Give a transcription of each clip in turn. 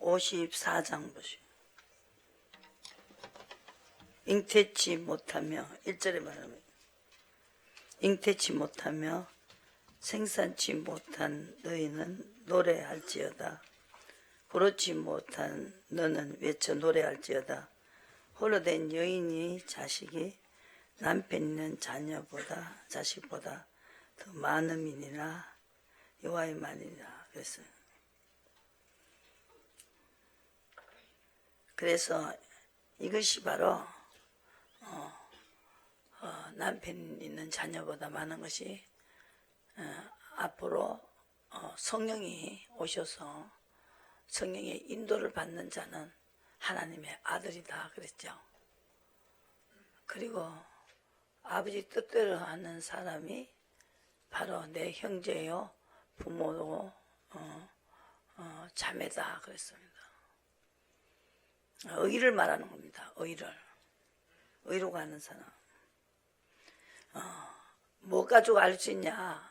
54장 보시오. 잉태치 못하며 1절에 말하면 잉태치 못하며 생산치 못한 너희는 노래할지어다. 그렇지 못한 너는 외쳐 노래할지어다. 홀로 된 여인이 자식이 남편 있는 자식보다 더 많음이니라. 여호와의 말이니라. 그래서 이것이 바로 남편 있는 자녀보다 많은 것이 앞으로 성령이 오셔서 성령의 인도를 받는 자는 하나님의 아들이다 그랬죠. 그리고 아버지 뜻대로 하는 사람이 바로 내 형제요 부모요 자매다 그랬습니다. 의를 말하는 겁니다. 의로 가는 사람. 뭐 가지고 알 수 있냐.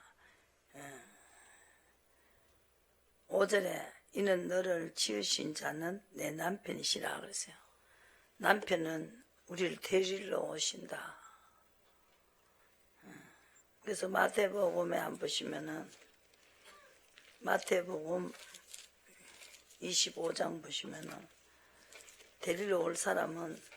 5절에 이는 너를 지으신 자는 내 남편이시라 그랬어요. 남편은 우리를 데리러 오신다. 그래서 마태복음에 안 보시면은 마태복음 25장 보시면은 데리러 올 사람은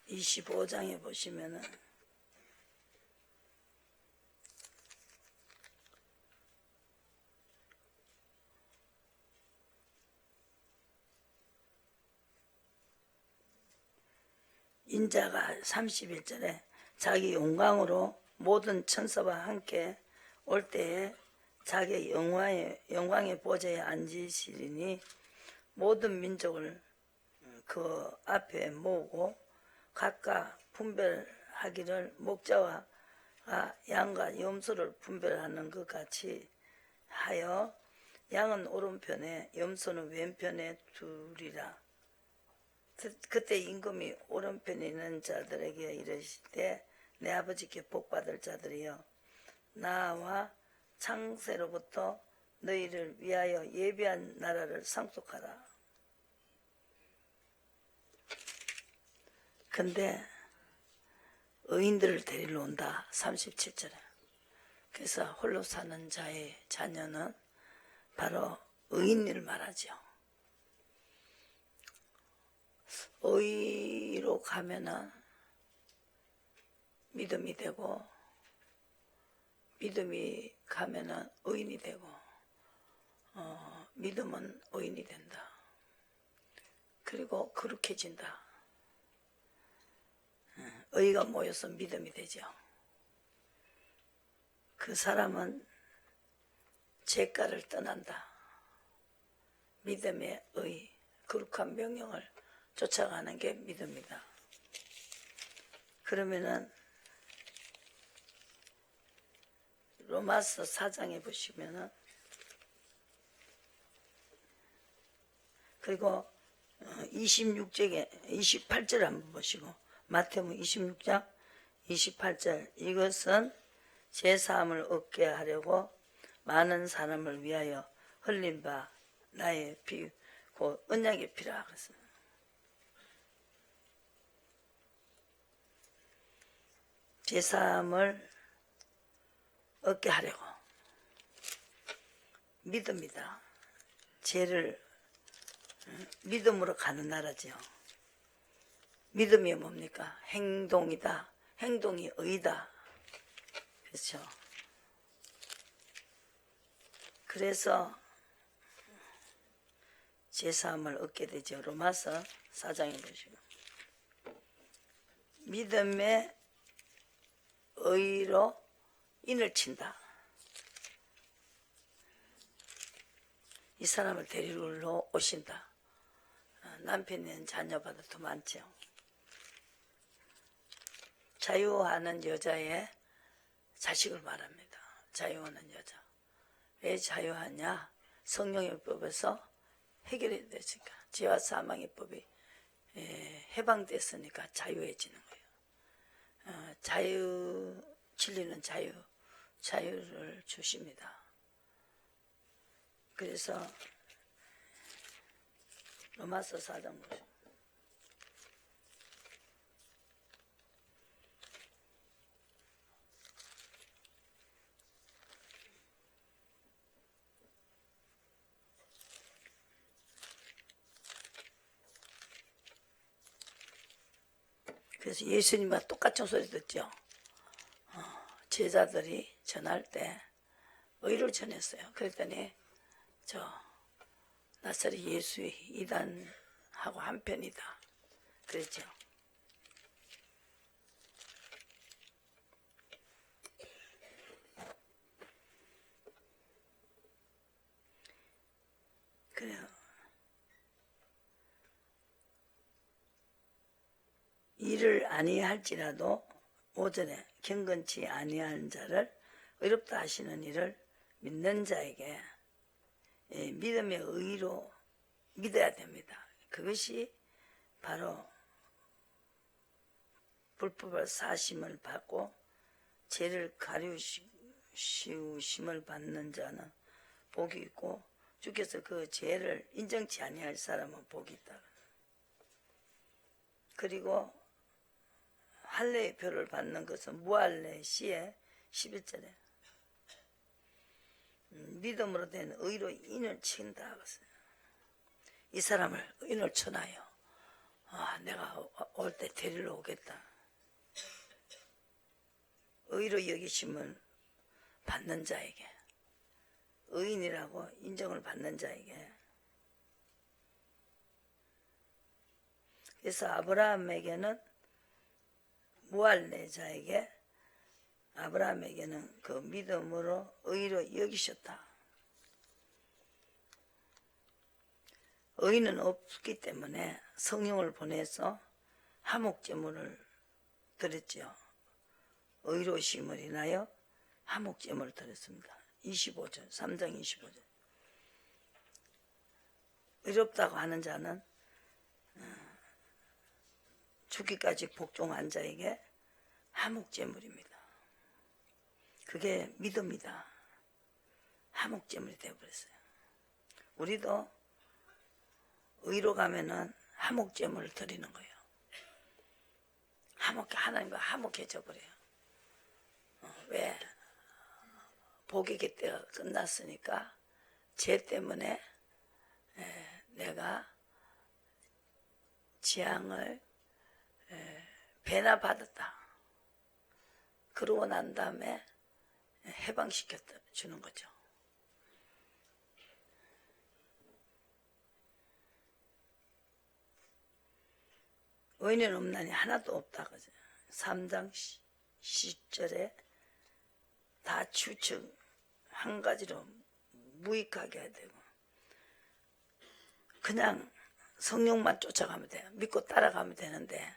25장에 보시면은 인자가 31절에 자기 영광으로 모든 천사와 함께 올 때에 자기 영광의 보좌에 앉으시리니 모든 민족을 그 앞에 모으고 각각 분별하기를 목자와 양과 염소를 분별하는 것 같이 하여 양은 오른편에 염소는 왼편에 두리라. 그때 임금이 오른편에 있는 자들에게 이르시되 내 아버지께 복받을 자들이여 나와 창세로부터 너희를 위하여 예비한 나라를 상속하라. 근데 의인들을 데리러 온다. 37절에. 그래서 홀로 사는 자의 자녀는 바로 의인을 말하죠. 의로 가면은 믿음이 되고 믿음이 가면은 의인이 되고 믿음은 의인이 된다. 그리고 거룩해진다. 의가 모여서 믿음이 되죠. 그 사람은 죄가를 떠난다. 믿음의 의, 거룩한 명령을 쫓아가는 게 믿음이다. 그러면은 로마서 4장에 보시면은 그리고 28절 한번 보시고 마태복음 26장 28절 이것은 제사함을 얻게 하려고 많은 사람을 위하여 흘린 바 나의 피 곧 언약의 피라 그랬습니다. 제사함을 얻게 하려고 믿음이다. 죄를 믿음으로 가는 나라죠. 믿음이 뭡니까? 행동이다. 행동이 의다. 그렇죠. 그래서 제사함을 얻게 되죠. 로마서 4장에 보시고 믿음의 의로 인을 친다. 이 사람을 데리러 오신다. 남편이 있는 자녀보다 더 많죠. 자유하는 여자의 자식을 말합니다. 자유하는 여자. 왜 자유하냐? 성령의 법에서 해결이 됐으니까. 죄와 사망의 법이 해방됐으니까 자유해지는 거예요. 진리는 자유를 주십니다. 그래서 로마서 4장 보시죠. 그래서 예수님과 똑같은 소리 듣죠. 제자들이 전할 때 의를 전했어요. 그랬더니 나사렛 예수의 이단하고 한편이다. 그랬죠. 그래요. 이를 아니할지라도 오전에 경건치 아니한 자를 의롭다 하시는 이를 믿는 자에게 믿음의 의로 믿어야 됩니다. 그것이 바로 불법을 사심을 받고 죄를 가리우심을 받는 자는 복이 있고 주께서 그 죄를 인정치 아니할 사람은 복이 있다. 그리고 할례의 표를 받는 것은 무할례 시에 11절에 믿음으로 된 의로 인을 친다. 이 사람을 인을 쳐놔요. 내가 올 때 데리러 오겠다. 의로 여기심을 받는 자에게, 의인이라고 인정을 받는 자에게. 그래서 아브라함에게는 무할례자에게 아브라함에게는 그 믿음으로 의로 여기셨다. 의인은 없기 때문에 성령을 보내서 화목제물을 드렸죠. 의로심을 인하여 화목제물을 드렸습니다. 25절, 3장 25절. 의롭다고 하는 자는 죽기까지 복종한 자에게 화목제물입니다. 그게 믿음이다. 화목제물이 되어버렸어요. 우리도 의로 가면은 화목제물을 드리는 거예요. 하나님과 화목해져 버려요. 왜? 복의 때가 끝났으니까 죄 때문에 내가 재앙을 배나 받았다. 그러고 난 다음에 해방시켜 주는 거죠. 의인은 없나니 하나도 없다. 그죠? 3장 10절에 다 추측 한 가지로 무익하게 해야 되고 그냥 성령만 쫓아가면 돼요. 믿고 따라가면 되는데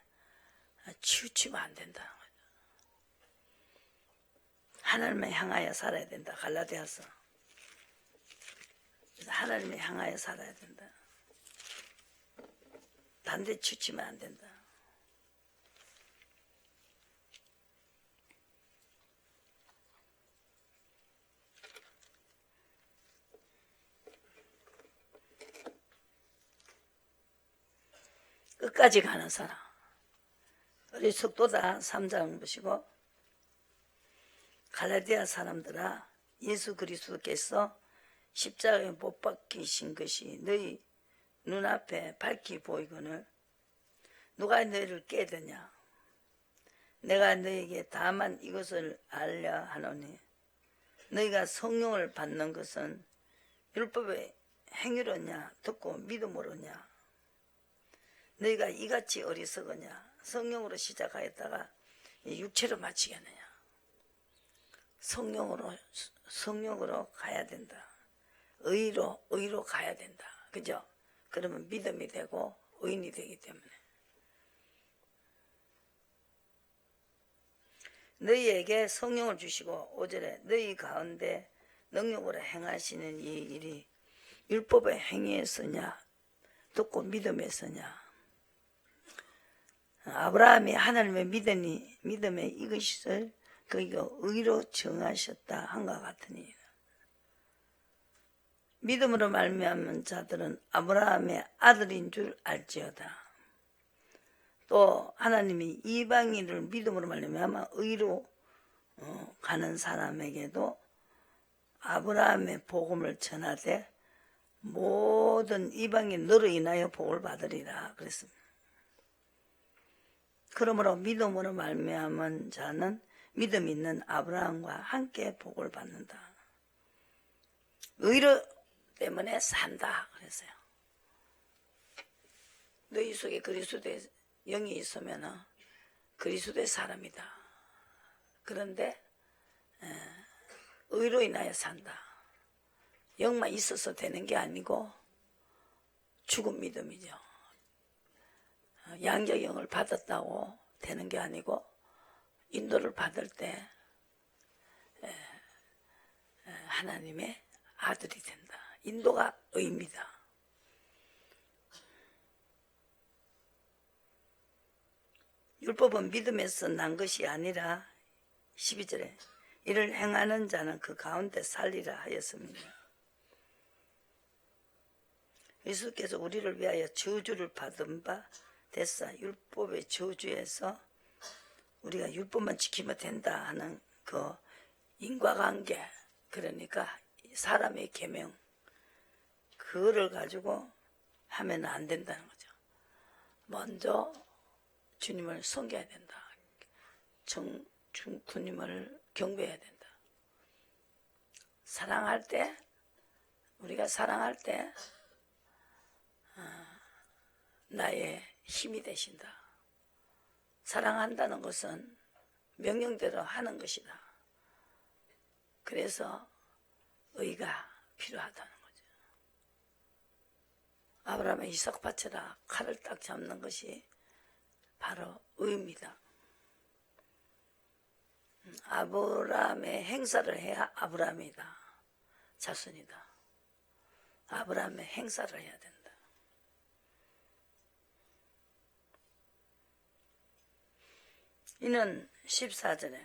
치우치면 안 된다. 하나님을 향하여 살아야 된다. 갈라디아서. 하나님을 향하여 살아야 된다. 반대 치우치면 안 된다. 끝까지 가는 사람. 우리 속도다 3장 보시고 갈라디아 사람들아 예수 그리스도께서 십자가에 못 박히신 것이 너희 눈앞에 밝히 보이거늘 누가 너희를 깨드냐. 내가 너희에게 다만 이것을 알려 하노니 너희가 성령을 받는 것은 율법의 행위로냐 듣고 믿음으로냐. 너희가 이같이 어리석으냐. 성령으로 시작하였다가 육체로 마치겠느냐. 성령으로 가야 된다. 의로 가야 된다. 그죠? 그러면 믿음이 되고 의인이 되기 때문에. 너희에게 성령을 주시고 5절에 너희 가운데 능력으로 행하시는 이 일이 율법의 행위에서냐 듣고 믿음에서냐. 아브라함이 하나님의 믿음에 이것을 그가 의로 정하셨다 한과 같으니 믿음으로 말미암은 자들은 아브라함의 아들인 줄 알지어다. 또 하나님이 이방인을 믿음으로 말미암아 의로 가는 사람에게도 아브라함의 복음을 전하되 모든 이방인 너로 인하여 복을 받으리라 그랬습니다. 그러므로 믿음으로 말미암은 자는 믿음 있는 아브라함과 함께 복을 받는다. 의로 때문에 산다 그랬어요. 너희 속에 그리스도의 영이 있으면 그리스도의 사람이다. 그런데 의로 인하여 산다. 영만 있어서 되는 게 아니고 죽은 믿음이죠. 양적 영을 받았다고 되는 게 아니고 인도를 받을 때 하나님의 아들이 된다. 인도가 의입니다. 율법은 믿음에서 난 것이 아니라 12절에 이를 행하는 자는 그 가운데 살리라 하였습니다. 예수께서 우리를 위하여 저주를 받은 바 됐사. 율법의 저주에서 우리가 율법만 지키면 된다 하는 그 인과관계, 그러니까 사람의 계명, 그거를 가지고 하면 안 된다는 거죠. 먼저 주님을 섬겨야 된다. 주님을 경배해야 된다. 사랑할 때, 우리가 사랑할 때 나의 힘이 되신다. 사랑한다는 것은 명령대로 하는 것이다. 그래서 의가 필요하다는 거죠. 아브라함의 이삭 바쳐라 칼을 딱 잡는 것이 바로 의입니다. 아브라함의 행사를 해야 아브라함이다. 자손이다. 아브라함의 행사를 해야 된다. 이는 14절에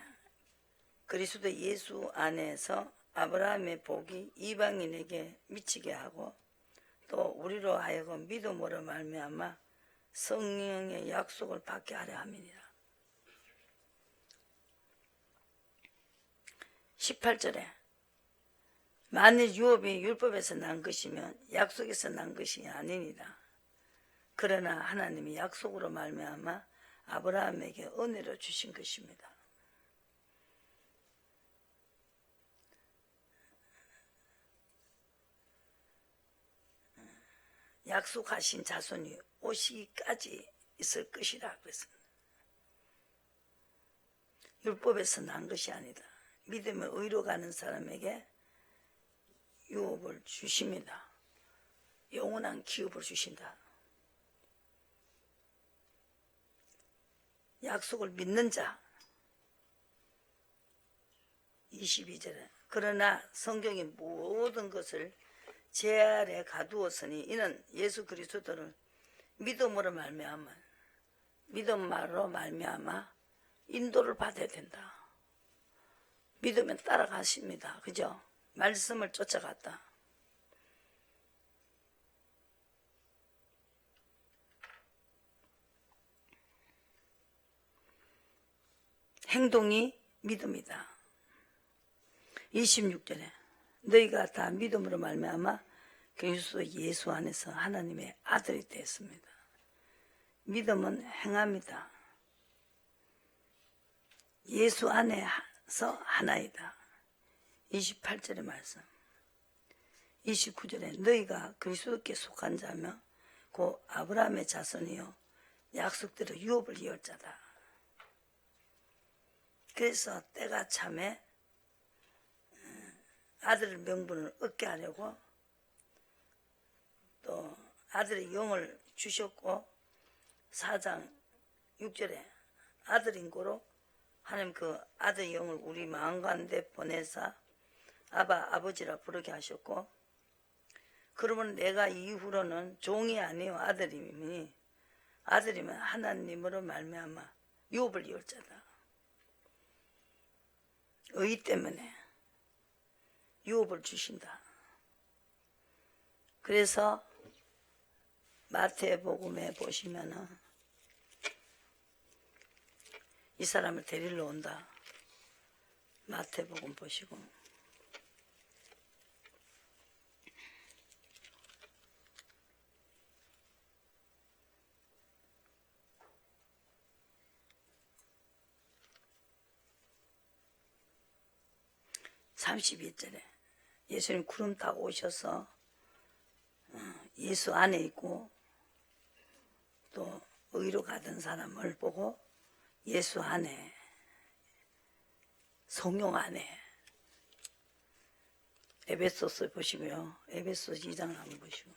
그리스도 예수 안에서 아브라함의 복이 이방인에게 미치게 하고 또 우리로 하여금 믿음으로 말미암아 성령의 약속을 받게 하려 함이니라. 18절에 만일 유업이 율법에서 난 것이면 약속에서 난 것이 아니니라. 그러나 하나님이 약속으로 말미암아 아브라함에게 은혜로 주신 것입니다. 약속하신 자손이 오시기까지 있을 것이라 그랬습니다. 율법에서 난 것이 아니다. 믿음의 의로 가는 사람에게 유업을 주십니다. 영원한 기업을 주신다. 약속을 믿는 자. 22절에 그러나 성경이 모든 것을 제 아래 가두었으니 이는 예수 그리스도를 믿음으로 말미암아 인도를 받아야 된다. 믿으면 따라가십니다. 그죠? 말씀을 쫓아갔다. 행동이 믿음이다. 26절에 너희가 다 믿음으로 말미암아 그리스도 예수 안에서 하나님의 아들이 되었습니다. 믿음은 행함이다. 예수 안에서 하나이다. 28절의 말씀. 29절에 너희가 그리스도께 속한 자며 곧 아브라함의 자손이요 약속대로 유업을 이을 자다. 그래서 때가 참에 아들 명분을 얻게 하려고 아들의 영을 주셨고 4장 6절에 아들인 고로 하나님 그 아들의 영을 우리 마음 가운데 보내사 아바 아버지라 부르게 하셨고, 그러면 내가 이후로는 종이 아니요 아들이니 아들이면 하나님으로 말미암아 유업을 이을 자다. 의 때문에 유업을 주신다. 그래서 마태복음에 보시면은 이 사람을 데리러 온다. 마태복음 보시고 32절에 예수님 구름 타고 오셔서 예수 안에 있고 또 의로 가던 사람을 보고 예수 안에, 성령 안에, 에베소서 보시고요. 에베소서 2장 한번 보시고.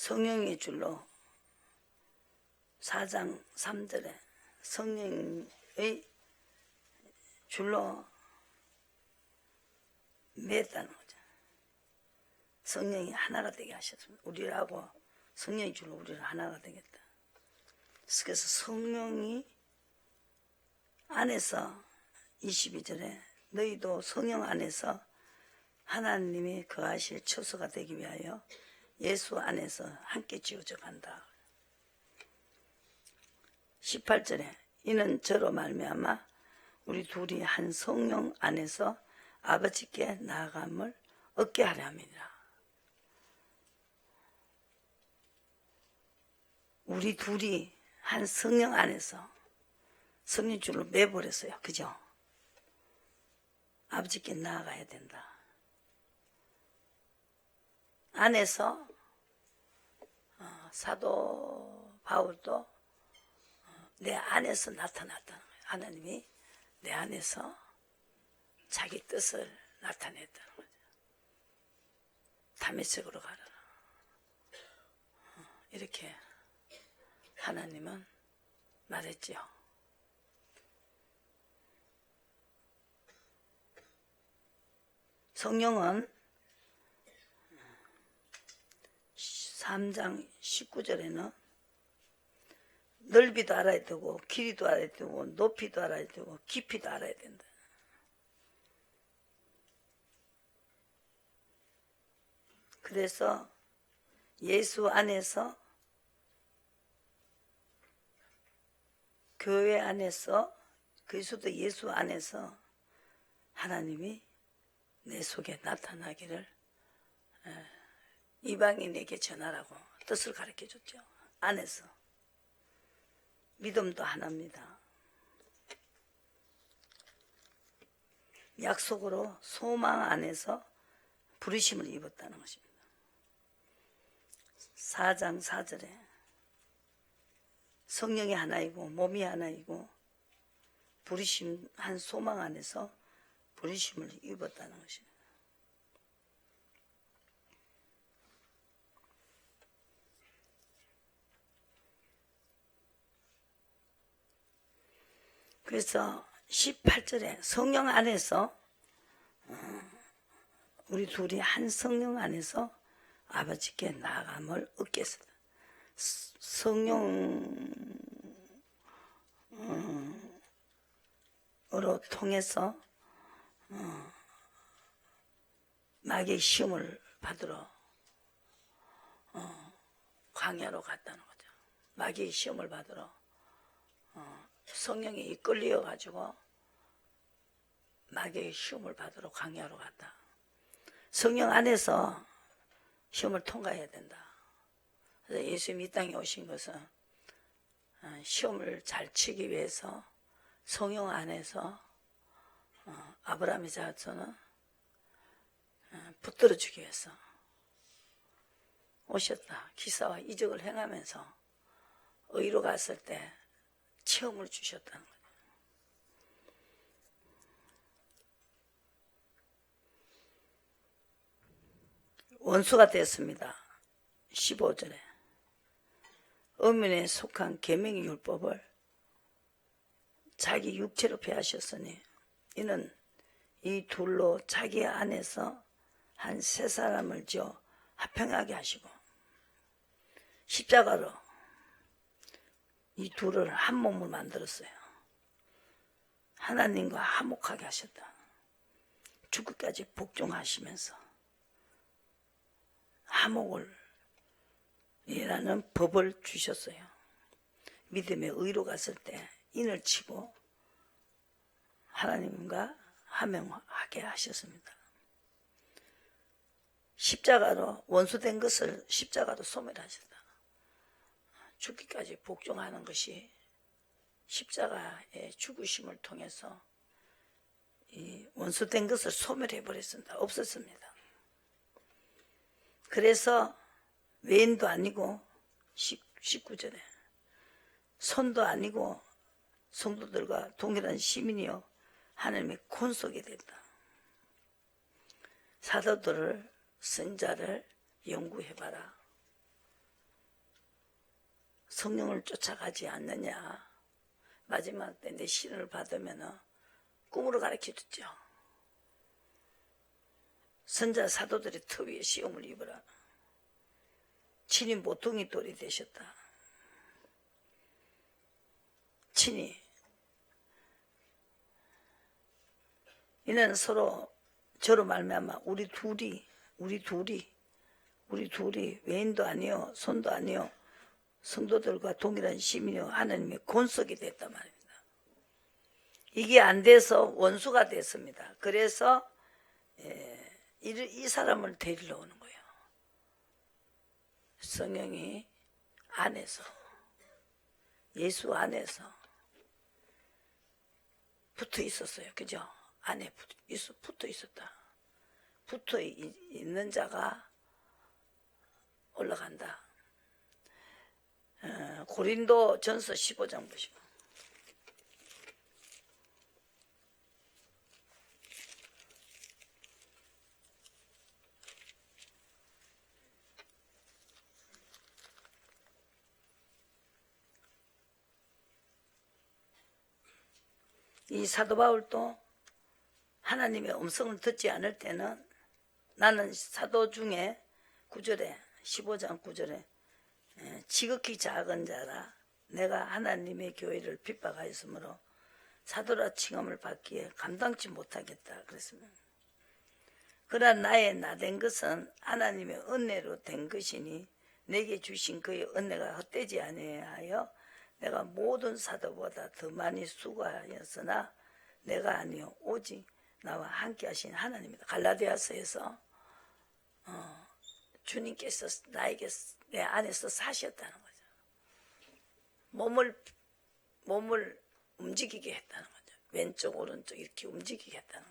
성령의 줄로 4장 3절에 성령의 줄로 맺었다는 거죠. 성령이 하나가 되게 하셨습니다. 우리하고 성령의 줄로 우리를 하나가 되겠다. 그래서 성령이 안에서 22절에 너희도 성령 안에서 하나님이 거하실 처소가 되기 위하여 예수 안에서 함께 지어져 간다. 18절에 이는 저로 말미암아 우리 둘이 한 성령 안에서 아버지께 나아감을 얻게 하려 함이라. 우리 둘이 한 성령 안에서 성령줄로 매버렸어요. 그죠? 아버지께 나아가야 된다. 안에서 사도 바울도 내 안에서 나타났다는 거예요. 하나님이 내 안에서 자기 뜻을 나타냈다는 거죠. 다메섹으로 가라. 이렇게 하나님은 말했지요. 성령은 3장 19절에는 넓이도 알아야 되고 길이도 알아야 되고 높이도 알아야 되고 깊이도 알아야 된다. 그래서 예수 안에서, 교회 안에서, 그리스도 예수 안에서 하나님이 내 속에 나타나기를 이방인에게 전하라고 뜻을 가르쳐 줬죠. 안에서. 믿음도 하나입니다. 약속으로 소망 안에서 부르심을 입었다는 것입니다. 4장 4절에 성령이 하나이고 몸이 하나이고 부르심 한 소망 안에서 부르심을 입었다는 것입니다. 그래서 18절에 성령 안에서 우리 둘이 한 성령 안에서 아버지께 나아감을 얻게 했습니다. 성령으로 통해서 마귀의 시험을 받으러 광야로 갔다는 거죠. 마귀의 시험을 받으러 성령이 이끌려 가지고 마귀의 시험을 받으러 광야로 갔다. 성령 안에서 시험을 통과해야 된다. 그래서 예수님이 이 땅에 오신 것은 시험을 잘 치기 위해서 성령 안에서 아브라함의 자손은 붙들어 주기 위해서 오셨다. 기사와 이적을 행하면서 의로 갔을 때 체험을 주셨다는 거예요. 원수가 됐습니다. 15절에 엄연에 속한 계명의 율법을 자기 육체로 폐하셨으니 이는 이 둘로 자기 안에서 한 세 사람을 지어 화평하게 하시고 십자가로 이 둘을 한 몸을 만들었어요. 하나님과 화목하게 하셨다. 죽기까지 복종하시면서 화목을 이라는 법을 주셨어요. 믿음의 의로 갔을 때 인을 치고 하나님과 화평하게 하셨습니다. 십자가로 원수된 것을 십자가로 소멸하셨다. 죽기까지 복종하는 것이 십자가의 죽으심을 통해서 이 원수된 것을 소멸해버렸습니다. 없었습니다. 그래서 외인도 아니고 19절에 손도 아니고 성도들과 동일한 시민이요 하나님의 권속이 됐다. 사도들을 선자를 연구해봐라. 성령을 쫓아가지 않느냐. 마지막 때 내 시련을 받으면 꿈으로 가르쳐줬죠. 선자 사도들의 터 위에 시험을 입어라. 친히 모퉁이 돌이 되셨다. 친히 이는 서로 저로 말미암아 우리 둘이 외인도 아니요 손도 아니요 성도들과 동일한 시민이요 하나님의 권속이 됐단 말입니다. 이게 안 돼서 원수가 됐습니다. 그래서 이 사람을 데리러 오는 거예요. 성령이 안에서 예수 안에서 붙어 있었어요. 그죠? 안에 붙어 있었다. 붙어 있는 자가 올라간다. 고린도 전서 15장 보시고 이 사도 바울도 하나님의 음성을 듣지 않을 때는 나는 사도 중에 9절에 15장 9절에 지극히 작은 자라 내가 하나님의 교회를 핍박하였으므로 사도라 칭함을 받기에 감당치 못하겠다 그랬습니다. 그러나 나의 나된 것은 하나님의 은혜로 된 것이니 내게 주신 그의 은혜가 헛되지 아니하여 내가 모든 사도보다 더 많이 수고하였으나 내가 아니요 오직 나와 함께 하신 하나님이다. 갈라디아서에서 주님께서 나에게 내 안에서 사셨다는 거죠. 몸을 움직이게 했다는 거죠. 왼쪽 오른쪽 이렇게 움직이게 했다는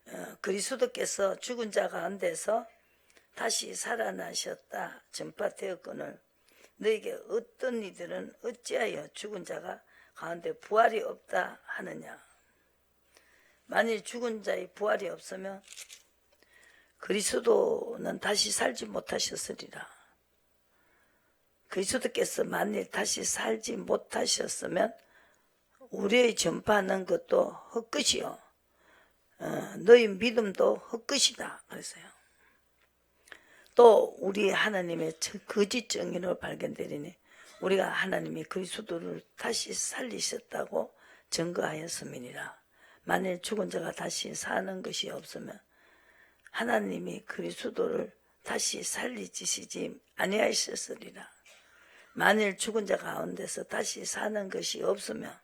거죠. 그리스도께서 죽은 자 가운데서 다시 살아나셨다 전파되었거늘 너에게 어떤 이들은 어찌하여 죽은 자가 가운데 부활이 없다 하느냐. 만일 죽은 자의 부활이 없으면 그리스도는 다시 살지 못하셨으리라. 그리스도께서 만일 다시 살지 못하셨으면 우리의 전파하는 것도 헛것이요 너희 믿음도 헛것이다 그랬어요. 또 우리 하나님의 거짓 정의로 발견되리니 우리가 하나님이 그리스도를 다시 살리셨다고 증거하였음이니라. 만일 죽은 자가 다시 사는 것이 없으면 하나님이 그리스도를 다시 살리시지 아니하셨으리라. 만일 죽은 자 가운데서 다시 사는 것이 없으면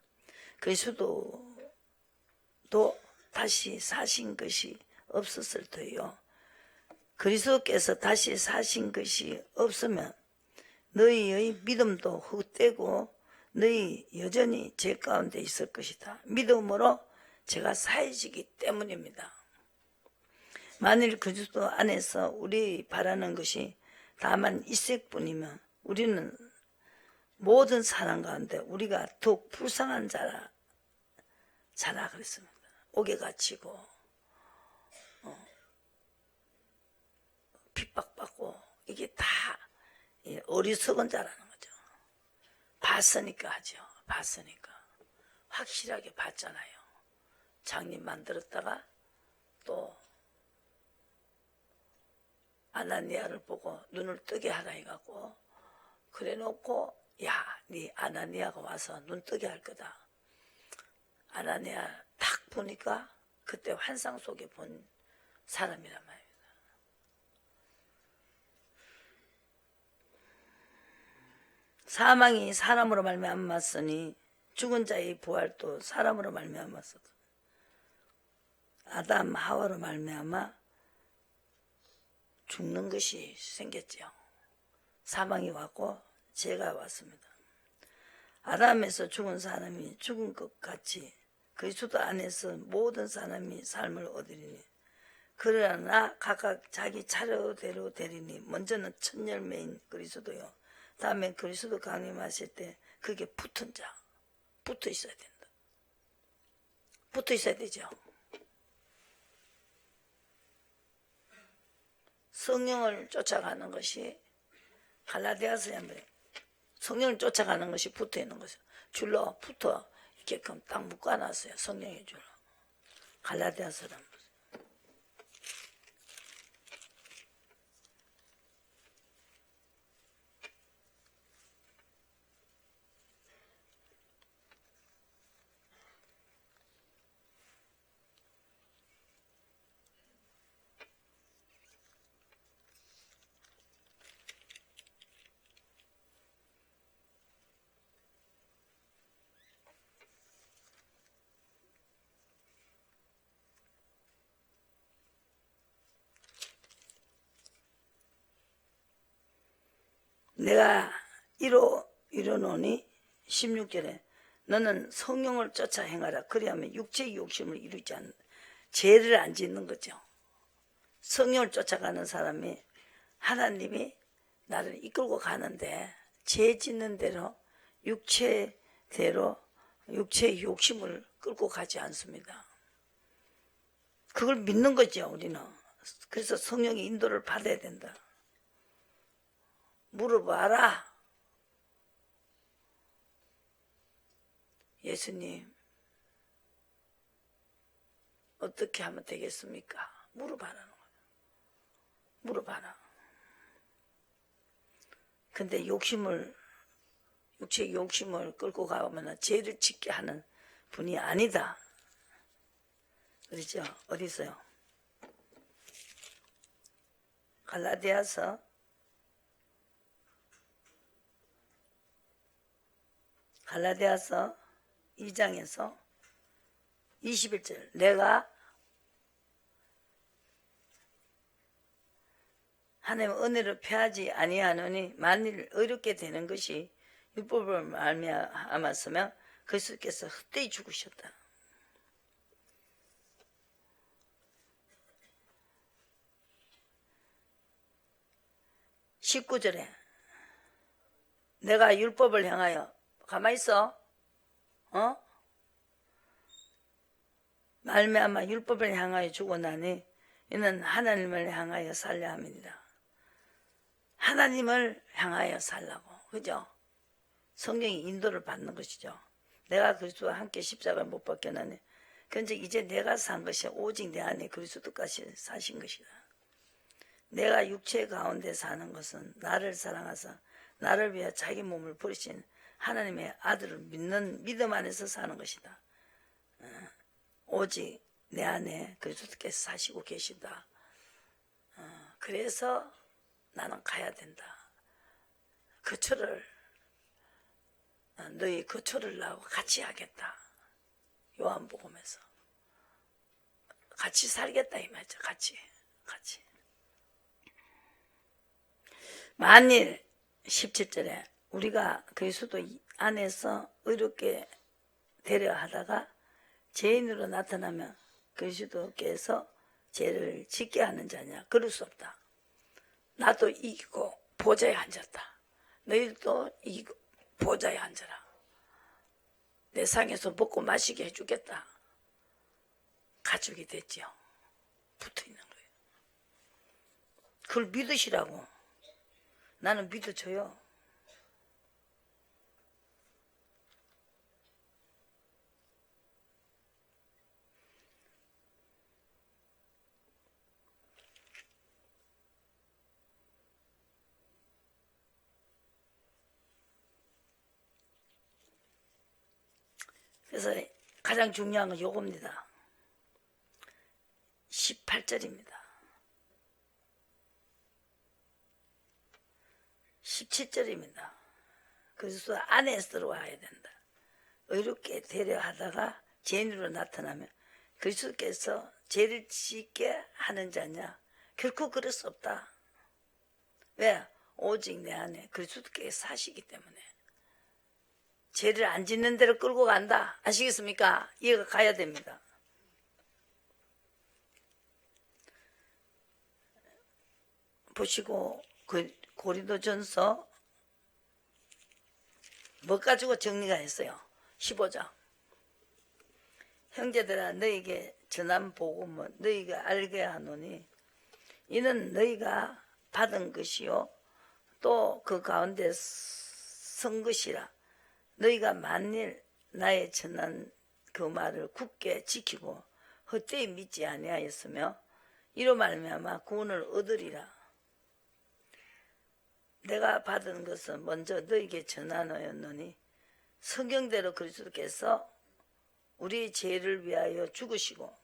그리스도도 다시 사신 것이 없었을 터요. 그리스도께서 다시 사신 것이 없으면 너희의 믿음도 헛되고 너희 여전히 제 가운데 있을 것이다. 믿음으로 제가 사해지기 때문입니다. 만일 그리스도 안에서 우리 바라는 것이 다만 이색뿐이면 우리는 모든 사람 가운데 우리가 더욱 불쌍한 자라 그랬습니다. 옥에 갇히고 핍박받고 이게 다 어리석은 자라는 거죠. 봤으니까 하죠. 봤으니까. 확실하게 봤잖아요. 장님 만들었다가 또 아나니아를 보고 눈을 뜨게 하라 해갖고 그래 놓고 야, 네 아나니아가 와서 눈 뜨게 할 거다. 아나니아 딱 보니까 그때 환상 속에 본 사람이란 말입니다. 사망이 사람으로 말미암았으니 죽은 자의 부활도 사람으로 말미암았어. 아담 하와로 말미암아 죽는 것이 생겼죠. 사망이 왔고 죄가 왔습니다. 아담에서 죽은 사람이 죽은 것 같이 그리스도 안에서 모든 사람이 삶을 얻으리니 그러나 각각 자기 차례대로 되리니 먼저는 첫 열매인 그리스도요. 다음에 그리스도 강림하실 때 그게 붙은 자 붙어 있어야 된다. 붙어 있어야 되죠. 성령을 쫓아가는 것이 갈라디아서에 한번 성령을 쫓아가는 것이 붙어 있는 것이죠. 줄로 붙어 있게끔 딱 묶어놨어요. 성령의 줄로. 갈라디아서란 말이에요. 내가 이뤄놓으니 16절에 너는 성령을 쫓아 행하라. 그리하면 육체의 욕심을 이루지 않는 죄를 안 짓는 거죠. 성령을 쫓아가는 사람이 하나님이 나를 이끌고 가는데 죄 짓는 대로 육체대로 육체의 욕심을 끌고 가지 않습니다. 그걸 믿는 거죠. 우리는. 그래서 성령의 인도를 받아야 된다. 물어봐라. 예수님 어떻게 하면 되겠습니까? 물어봐라는 거예요. 물어봐라. 근데 육체의 욕심을 끌고 가면 죄를 짓게 하는 분이 아니다. 그렇죠? 어디 있어요? 갈라디아서 2장에서 21절 내가 하나님의 은혜를 패하지 아니하노니 만일 어렵게 되는 것이 율법을 말미암았으면 그리스도께서 헛되이 죽으셨다. (19절에) 내가 율법을 향하여 가만히 있어. 말미암아 율법을 향하여 죽어나니 이는 하나님을 향하여 살려 함이니라. 하나님을 향하여 살라고. 그죠? 성령이 인도를 받는 것이죠. 내가 그리스도와 함께 십자가를 못 박혀나니 그런즉 이제 내가 산 것이 오직 내 안에 그리스도까지 사신 것이다. 내가 육체 가운데 사는 것은 나를 사랑하사 나를 위하여 자기 몸을 버리신 하나님의 아들을 믿는 믿음 안에서 사는 것이다. 오직 내 안에 그리스도께서 사시고 계신다. 그래서 나는 가야 된다. 거처를 너희 거처를 나하고 같이 하겠다. 요한복음에서 같이 살겠다 이 말이죠. 같이. 만일 17절에 우리가 그리스도 안에서 의롭게 되려 하다가 죄인으로 나타나면 그리스도께서 죄를 짓게 하는 자냐? 그럴 수 없다. 나도 이기고 보좌에 앉았다. 너희도 이기고 보좌에 앉아라. 내 상에서 먹고 마시게 해주겠다. 가족이 됐지요. 붙어있는 거예요. 그걸 믿으시라고. 나는 믿어줘요. 그래서 가장 중요한 건 요겁니다. 18절입니다. 17절입니다. 그리스도 안에 들어와야 된다. 의롭게 되려 하다가 죄인으로 나타나면 그리스도께서 죄를 짓게 하는 자냐? 결코 그럴 수 없다. 왜? 오직 내 안에 그리스도께서 사시기 때문에. 죄를 안 짓는 대로 끌고 간다. 아시겠습니까? 이해가 가야 됩니다. 보시고 그 고린도전서 뭐 가지고 정리가 했어요. 15장. 형제들아 너희에게 전한 복음은 너희가 알게 하노니 이는 너희가 받은 것이요 또 그 가운데 선 것이라. 너희가 만일 나의 전한 그 말을 굳게 지키고 헛되이 믿지 아니하였으며 이로 말미암아 구원을 얻으리라. 내가 받은 것은 먼저 너희에게 전하노였노니 성경대로 그리스도께서 우리 죄를 위하여 죽으시고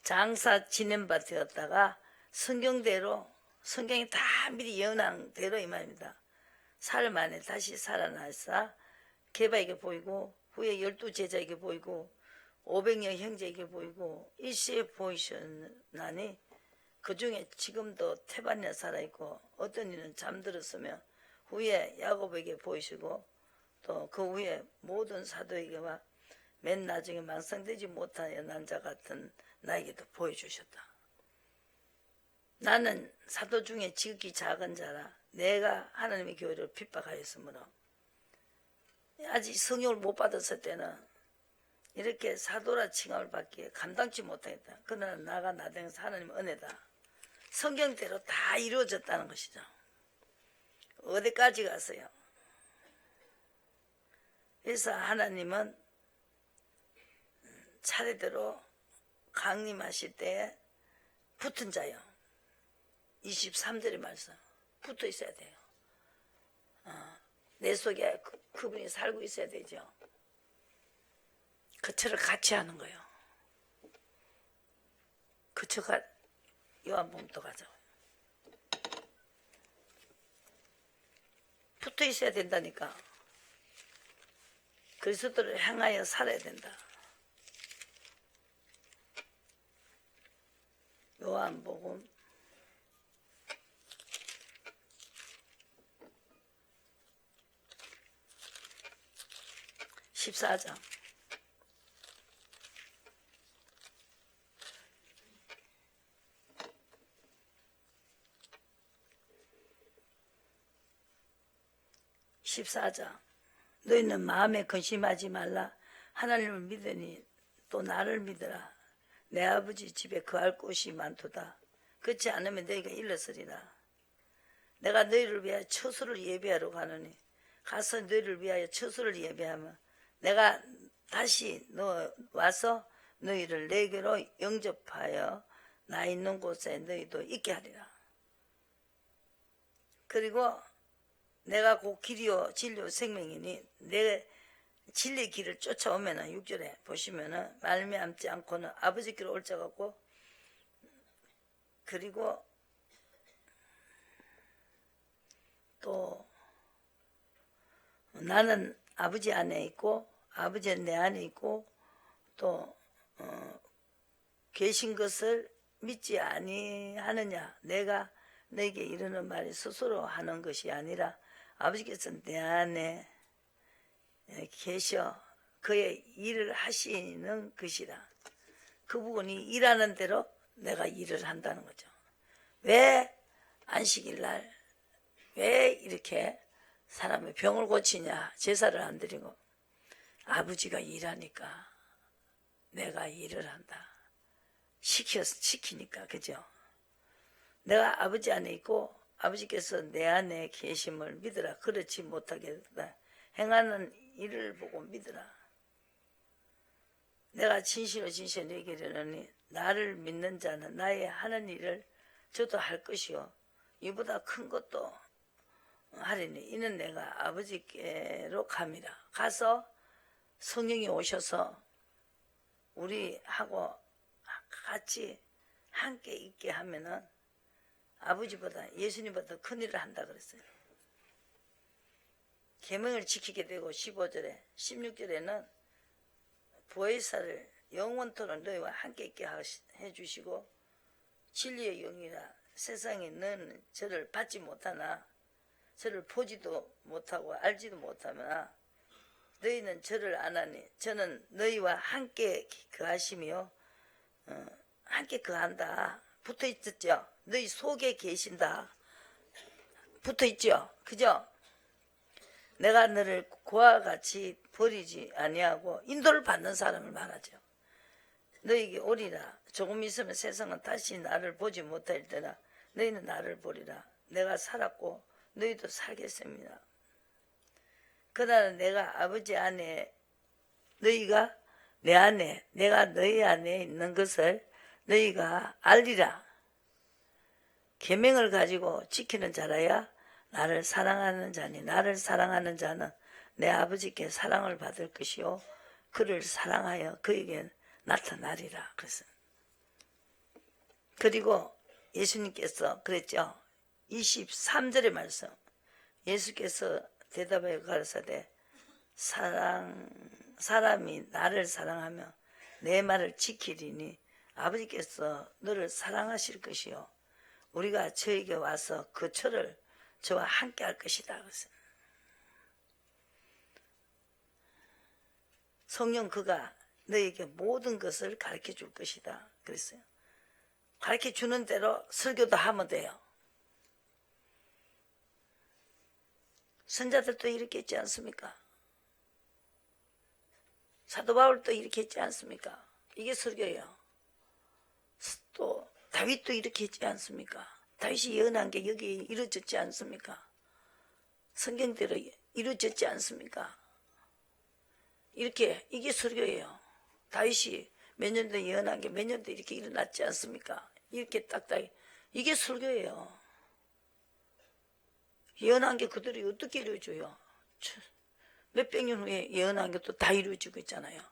장사 지낸 바 되었다가 성경대로 성경이 다 미리 예언한 대로 이 말입니다. 사흘 만에 다시 살아나사 게바에게 보이고 후에 12제자에게 보이고 500명 형제에게 보이고 일시에 보이셨나니 그 중에 지금도 태반에 살아있고 어떤 이는 잠들었으며 후에 야곱에게 보이시고 또 그 후에 모든 사도에게와 맨 나중에 망상되지 못하여 난자 같은 나에게도 보여주셨다. 나는 사도 중에 지극히 작은 자라 내가 하나님의 교회를 핍박하였으므로 아직 성령을 못 받았을 때는 이렇게 사도라 칭함을 받기에 감당치 못하겠다. 그러나 나가 나댕서 하나님 은혜다. 성경대로 다 이루어졌다는 것이죠. 어디까지 갔어요? 그래서 하나님은 차례대로 강림하실 때에 붙은 자요. 23절의 말씀. 붙어 있어야 돼요. 내 속에 그분이 살고 있어야 되죠. 그처를 같이 하는 거예요. 그처가 요한복음도 가죠. 붙어 있어야 된다니까. 그리스도를 향하여 살아야 된다. 요한복음 14장 14장 너희는 마음에 근심하지 말라. 하나님을 믿으니 또 나를 믿으라. 내 아버지 집에 거할 곳이 많도다. 그렇지 않으면 너희가 일렀으리라. 내가 너희를 위하여 처소를 예비하러 가노니 가서 너희를 위하여 처소를 예비하면 내가 다시 와서 너희를 내게로 영접하여 나 있는 곳에 너희도 있게 하리라. 그리고 내가 곧 길이요 진리요 생명이니 내 진리 길을 쫓아오면은 6절에 보시면은 말미암지 않고는 아버지께로 올 자가 없고 그리고 또 나는 아버지 안에 있고 아버지는 내 안에 있고 또 계신 것을 믿지 아니하느냐. 내가 너에게 이르는 말이 스스로 하는 것이 아니라 아버지께서 내 안에 계셔 그의 일을 하시는 것이라. 그분이 일하는 대로 내가 일을 한다는 거죠. 왜 안식일 날 왜 이렇게 사람의 병을 고치냐, 제사를 안 드리고. 아버지가 일하니까 내가 일을 한다. 시키니까, 그죠? 내가 아버지 안에 있고 아버지께서 내 안에 계심을 믿으라. 그렇지 못하겠다. 행하는 일을 보고 믿으라. 내가 진실로 얘기하려니 나를 믿는 자는 나의 하는 일을 저도 할 것이요 이보다 큰 것도 하리니 이는 내가 아버지께로 감이라. 가서 성령이 오셔서 우리하고 같이 함께 있게 하면은 아버지보다 예수님보다 큰 일을 한다 그랬어요. 계명을 지키게 되고 15절에 16절에는 보혜사를 영원토록 너희와 함께 있게 해주시고 진리의 영이라. 세상에 너는 저를 받지 못하나 저를 보지도 못하고 알지도 못하나 너희는 저를 아나니 저는 너희와 함께 거하시며 함께 거한다. 붙어있었죠. 너희 속에 계신다. 붙어있죠. 그죠? 내가 너를 그와 같이 버리지 아니하고 인도를 받는 사람을 말하죠. 너희에게 오리라. 조금 있으면 세상은 다시 나를 보지 못할 때라. 너희는 나를 보리라. 내가 살았고 너희도 살겠습니다. 그날은 내가 아버지 안에 너희가 내 안에 내가 너희 안에 있는 것을 너희가 알리라. 계명을 가지고 지키는 자라야 나를 사랑하는 자니 나를 사랑하는 자는 내 아버지께 사랑을 받을 것이요 그를 사랑하여 그에게 나타나리라. 그리고 예수님께서 그랬죠. 23절의 말씀. 예수께서 대답하여 가라사대 사람이 나를 사랑하며 내 말을 지키리니 아버지께서 너를 사랑하실 것이요 우리가 저에게 와서 그 철을 저와 함께 할 것이다. 성령 그가 너에게 모든 것을 가르쳐 줄 것이다. 그랬어요. 가르쳐 주는 대로 설교도 하면 돼요. 선자들도 이렇게 했지 않습니까? 사도 바울도 이렇게 했지 않습니까? 이게 설교예요. 또 다윗도 이렇게 했지 않습니까? 다윗이 예언한 게 여기 이루어졌지 않습니까? 성경대로 이루어졌지 않습니까? 이렇게 이게 설교예요. 다윗이 몇 년도 예언한 게 몇 년도 이렇게 일어났지 않습니까? 이렇게 딱딱 이게 설교예요. 예언한 게 그대로 어떻게 이루어져요? 몇백 년 후에 예언한 게 또 다 이루어지고 있잖아요.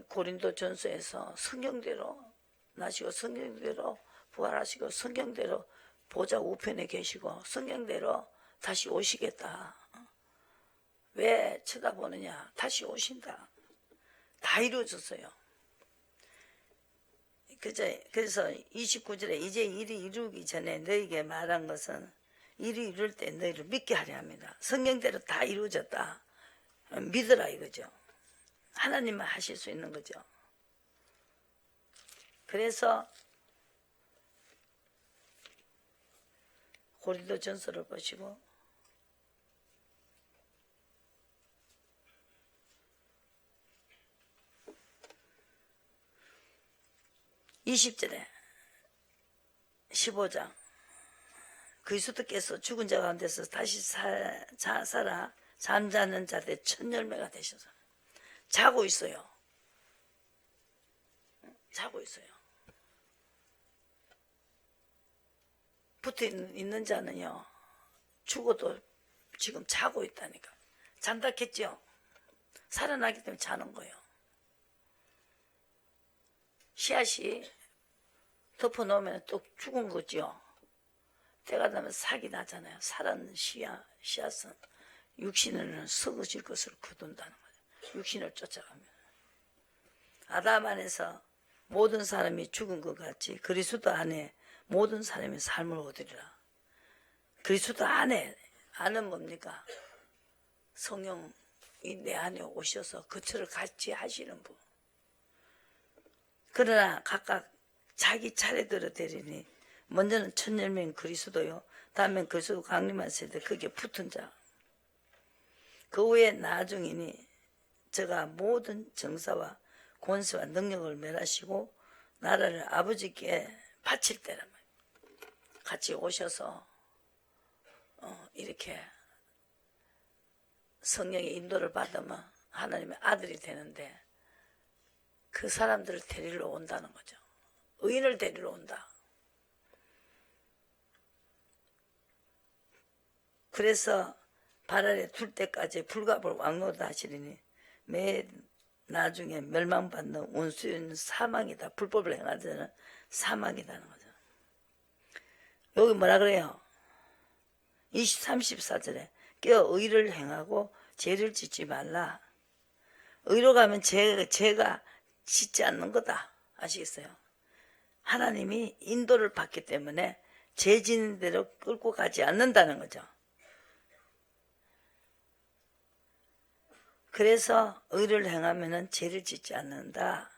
고린도 전서에서 성경대로 나시고 성경대로 부활하시고 성경대로 보좌 우편에 계시고 성경대로 다시 오시겠다. 왜 쳐다보느냐? 다시 오신다. 다 이루어졌어요. 그래서 29절에 이제 일이 이루기 전에 너에게 말한 것은 일이 이룰 때 너희를 믿게 하려 합니다. 성경대로 다 이루어졌다. 믿으라 이거죠. 하나님만 하실 수 있는 거죠. 그래서 고린도 전서를 보시고 20절에 15장 그리스도께서 죽은 자 가운데서 다시 살아 잠자는 자들의 첫 열매가 되셔서 자고 있어요. 자고 있어요. 붙어 있는 자는요 죽어도 지금 자고 있다니까. 잠다겠죠. 살아나기 때문에 자는 거예요. 씨앗이 덮어놓으면 또 죽은 거죠. 때가 되면 살기 나잖아요. 살았는 씨앗은 육신을 썩어질 것을 거둔다는 거예요. 육신을 쫓아가면. 아담 안에서 모든 사람이 죽은 것 같이 그리스도 안에 모든 사람이 삶을 얻으리라. 그리스도 안에, 안은 뭡니까? 성령 내 안에 오셔서 거처를 같이 하시는 분. 그러나 각각 자기 차례대로 되리니 먼저는 천열명 그리스도요, 다음엔 그리스도 강림하실 때 거기에 붙은 자, 그 후에 나중이니 저가 모든 정사와 권세와 능력을 멸하시고 나라를 아버지께 바칠 때란 말이에요. 같이 오셔서 이렇게 성령의 인도를 받으면 하나님의 아들이 되는데, 그 사람들을 데리러 온다는 거죠. 의인을 데리러 온다. 그래서 발 아래 둘 때까지 불갑을 왕노다 하시리니 매 나중에 멸망받는 원수인 사망이다. 불법을 행하자는 사망이라는 거죠. 여기 뭐라 그래요? 34절에 깨어 의를 행하고 죄를 짓지 말라. 의로 가면 죄가 짓지 않는 거다. 아시겠어요? 하나님이 인도를 받기 때문에 죄 짓는 대로 끌고 가지 않는다는 거죠. 그래서 의를 행하면 죄를 짓지 않는다.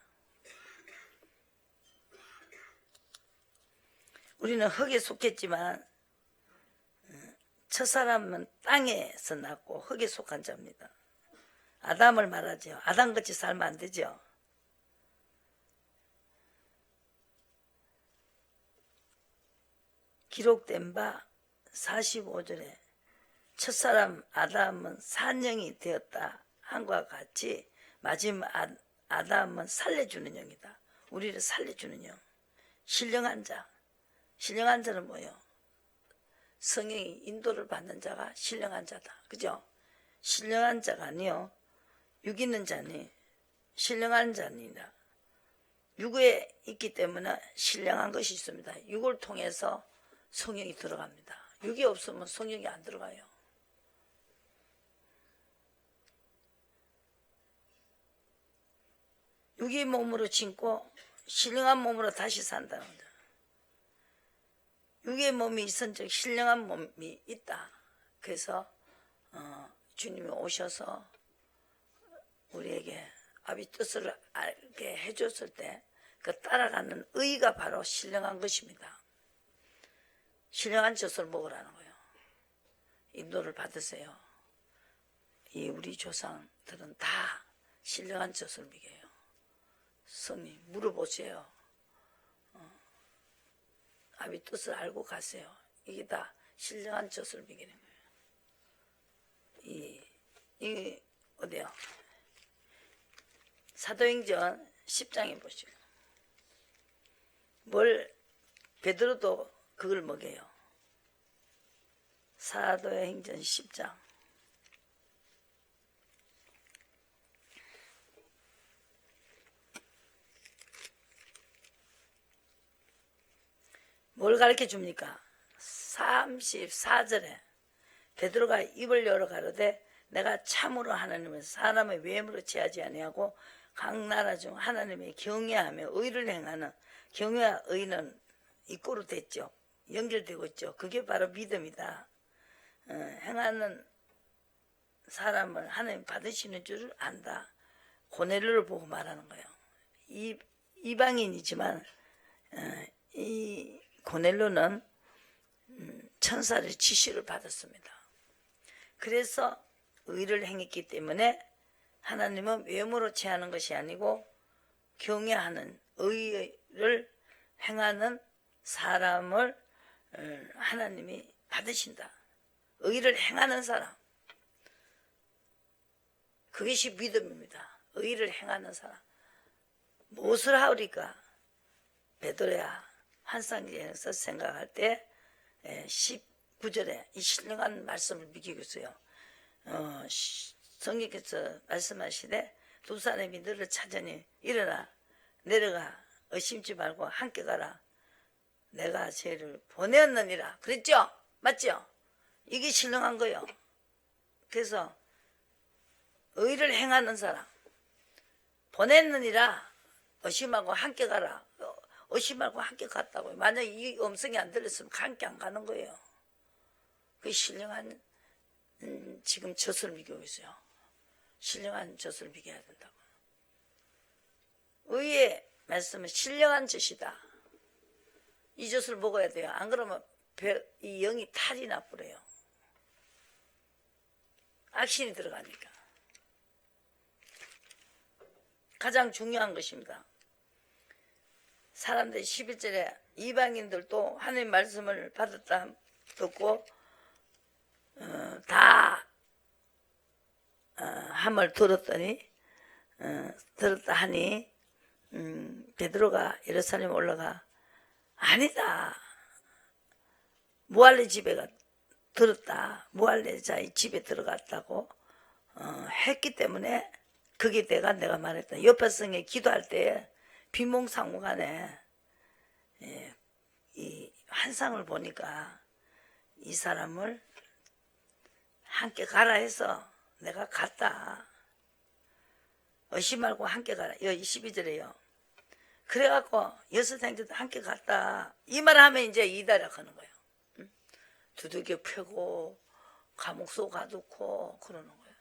우리는 흙에 속했지만 첫사람은 땅에서 났고 흙에 속한 자입니다. 아담을 말하죠. 아담같이 살면 안 되죠. 기록된 바 45절에 첫사람 아담은 산영이 되었다 한과 같이 마지막 아담은 살려주는 영이다. 우리를 살려주는 영. 신령한 자. 신령한 자는 뭐예요? 성령이 인도를 받는 자가 신령한 자다. 그죠? 신령한 자가 아니요. 육 있는 자니 신령한 자니라. 육에 있기 때문에 신령한 것이 있습니다. 육을 통해서 성령이 들어갑니다. 육이 없으면 성령이 안 들어가요. 육이 몸으로 짓고 신령한 몸으로 다시 산다는 거죠. 육의 몸이 있은즉 신령한 몸이 있다. 그래서 주님이 오셔서 우리에게 아버지 뜻을 알게 해줬을 때 그 따라가는 의가 바로 신령한 것입니다. 신령한 젖을 먹으라는 거예요. 인도를 받으세요. 이 우리 조상들은 다 신령한 젖을 먹여요. 성님 물어보세요. 아버지 뜻을 알고 가세요. 이게 다 신령한 젖을 먹이는 거예요. 이 어디요? 사도행전 10장에 보시고 베드로도 그걸 먹여요. 사도행전 10장 뭘 가르쳐 줍니까? 34절에 베드로가 입을 열어 가로되 내가 참으로 하나님을 사람의 외모로 취하지 아니하고 각 나라 중 하나님의 경외하며 의를 행하는, 경외와 의는 이꼬로 됐죠. 연결되고 있죠. 그게 바로 믿음이다. 행하는 사람을 하나님 받으시는 줄을 안다. 고넬료를 보고 말하는 거예요. 이방인이지만 이 고넬료는 천사의 지시를 받았습니다. 그래서 의를 행했기 때문에 하나님은 외모로 취하는 것이 아니고 경외하는 의를 행하는 사람을 하나님이 받으신다. 의를 행하는 사람. 그것이 믿음입니다. 의를 행하는 사람. 무엇을 하오리까? 베드로야 환상기에서 생각할 때 19절에 이 신령한 말씀을 미기고 있어요. 성령께서 말씀하시되 두 사람이 너를 찾으니 일어나 내려가 의심지 말고 함께 가라. 내가 쟤를 보내었느니라. 그랬죠? 맞죠? 이게 신령한 거예요. 그래서 의를 행하는 사람 보냈느니라. 의심하고 함께 가라. 의심하고 함께 갔다고요. 만약에 이 음성이 안 들렸으면 함께 안 가는 거예요. 그 신령한 지금 젖을 미기고 있어요. 신령한 젖을 먹여야 된다고. 의의 말씀은 신령한 젖이다. 이 젖을 먹어야 돼요. 안 그러면 이 영이 탈이 나버려요. 악신이 들어가니까. 가장 중요한 것입니다. 사람들이 11절에 이방인들도 하나님 말씀을 받았다 듣고 다 함을 들었다 하니 베드로가 예루살렘에 올라가 아니다. 무할레 집에 들었다. 무할레자의 집에 들어갔다고 했기 때문에 그게 내가 말했다. 요파성에 기도할 때 비몽사몽간에 이 환상을 보니까 이 사람을 함께 가라 해서 내가 갔다. 의심 말고 함께 가라. 12절에요. 그래갖고 여섯 형제도 함께 갔다. 이 말 하면 이제 이다라 하는 거예요. 두들겨 패고 감옥소 가두고 그러는 거예요.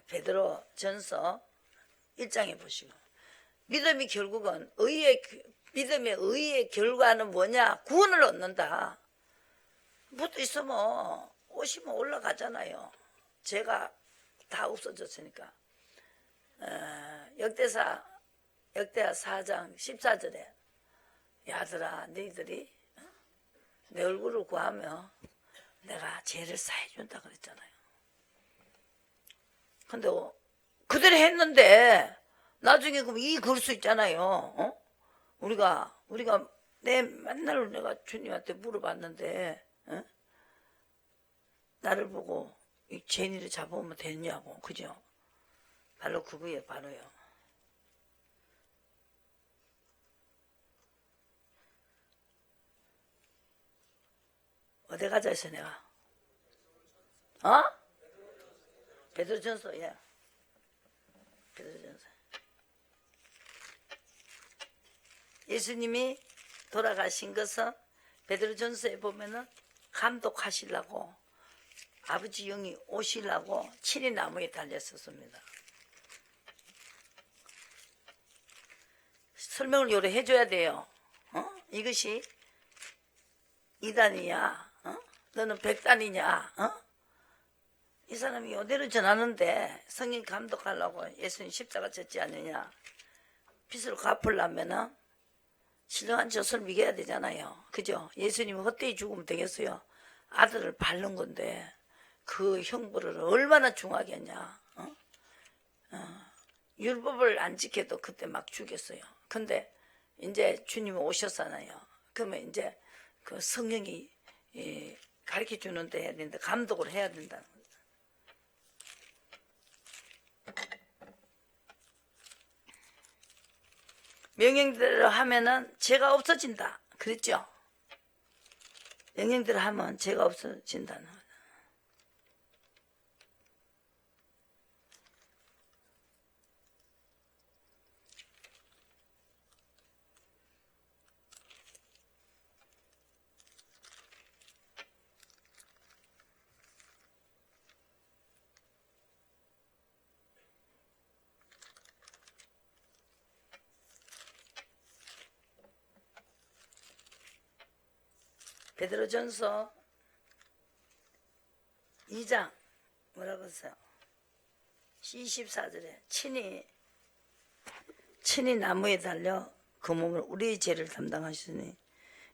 베드로 전서 1장에 보시고 믿음이 결국은 믿음의 의의 결과는 뭐냐? 구원을 얻는다. 뭣도 있으면 오시면 올라가잖아요. 죄가 다 없어졌으니까. 역대하 4장 14절에 야들아 너희들이 내 얼굴을 구하며 내가 죄를 사해준다 그랬잖아요. 근데 그대로 했는데 나중에 그럼 이 그럴 수 있잖아요. 우리가 맨날 내가 주님한테 물어봤는데 나를 보고 이 죄인을 잡아오면 되냐고. 그죠? 바로 그거예요. 바로요. 어디 가자 했어 내가? 베드로전서. 예. 베드로전서. 예수님이 돌아가신 것은 베드로전서에 보면은 감독하시려고 아버지 영이 오시려고 친히 나무에 달렸었습니다. 설명을 요래 해줘야 돼요. 이것이 이단이냐? 너는 백단이냐? 이 사람이 이대로 전하는데 성인 감독하려고 예수님 십자가 졌지 않느냐? 빚을 갚으려면은 신령한 젖을 먹여야 되잖아요. 그죠? 예수님이 헛되이 죽으면 되겠어요? 아들을 밟는 건데 그 형벌을 얼마나 중하겠냐? 율법을 안 지켜도 그때 막 죽였어요. 근데 이제 주님이 오셨잖아요. 그러면 이제 그 성령이 가르쳐 주는데 해야 되는데 감독을 해야 된다는 거죠. 명령대로 하면은 죄가 없어진다. 그랬죠? 명령대로 하면 죄가 없어진다는 거죠. 베드로전서 2장 뭐라고 했어요? 24절에 친히 나무에 달려 그 몸을 우리의 죄를 담당하시니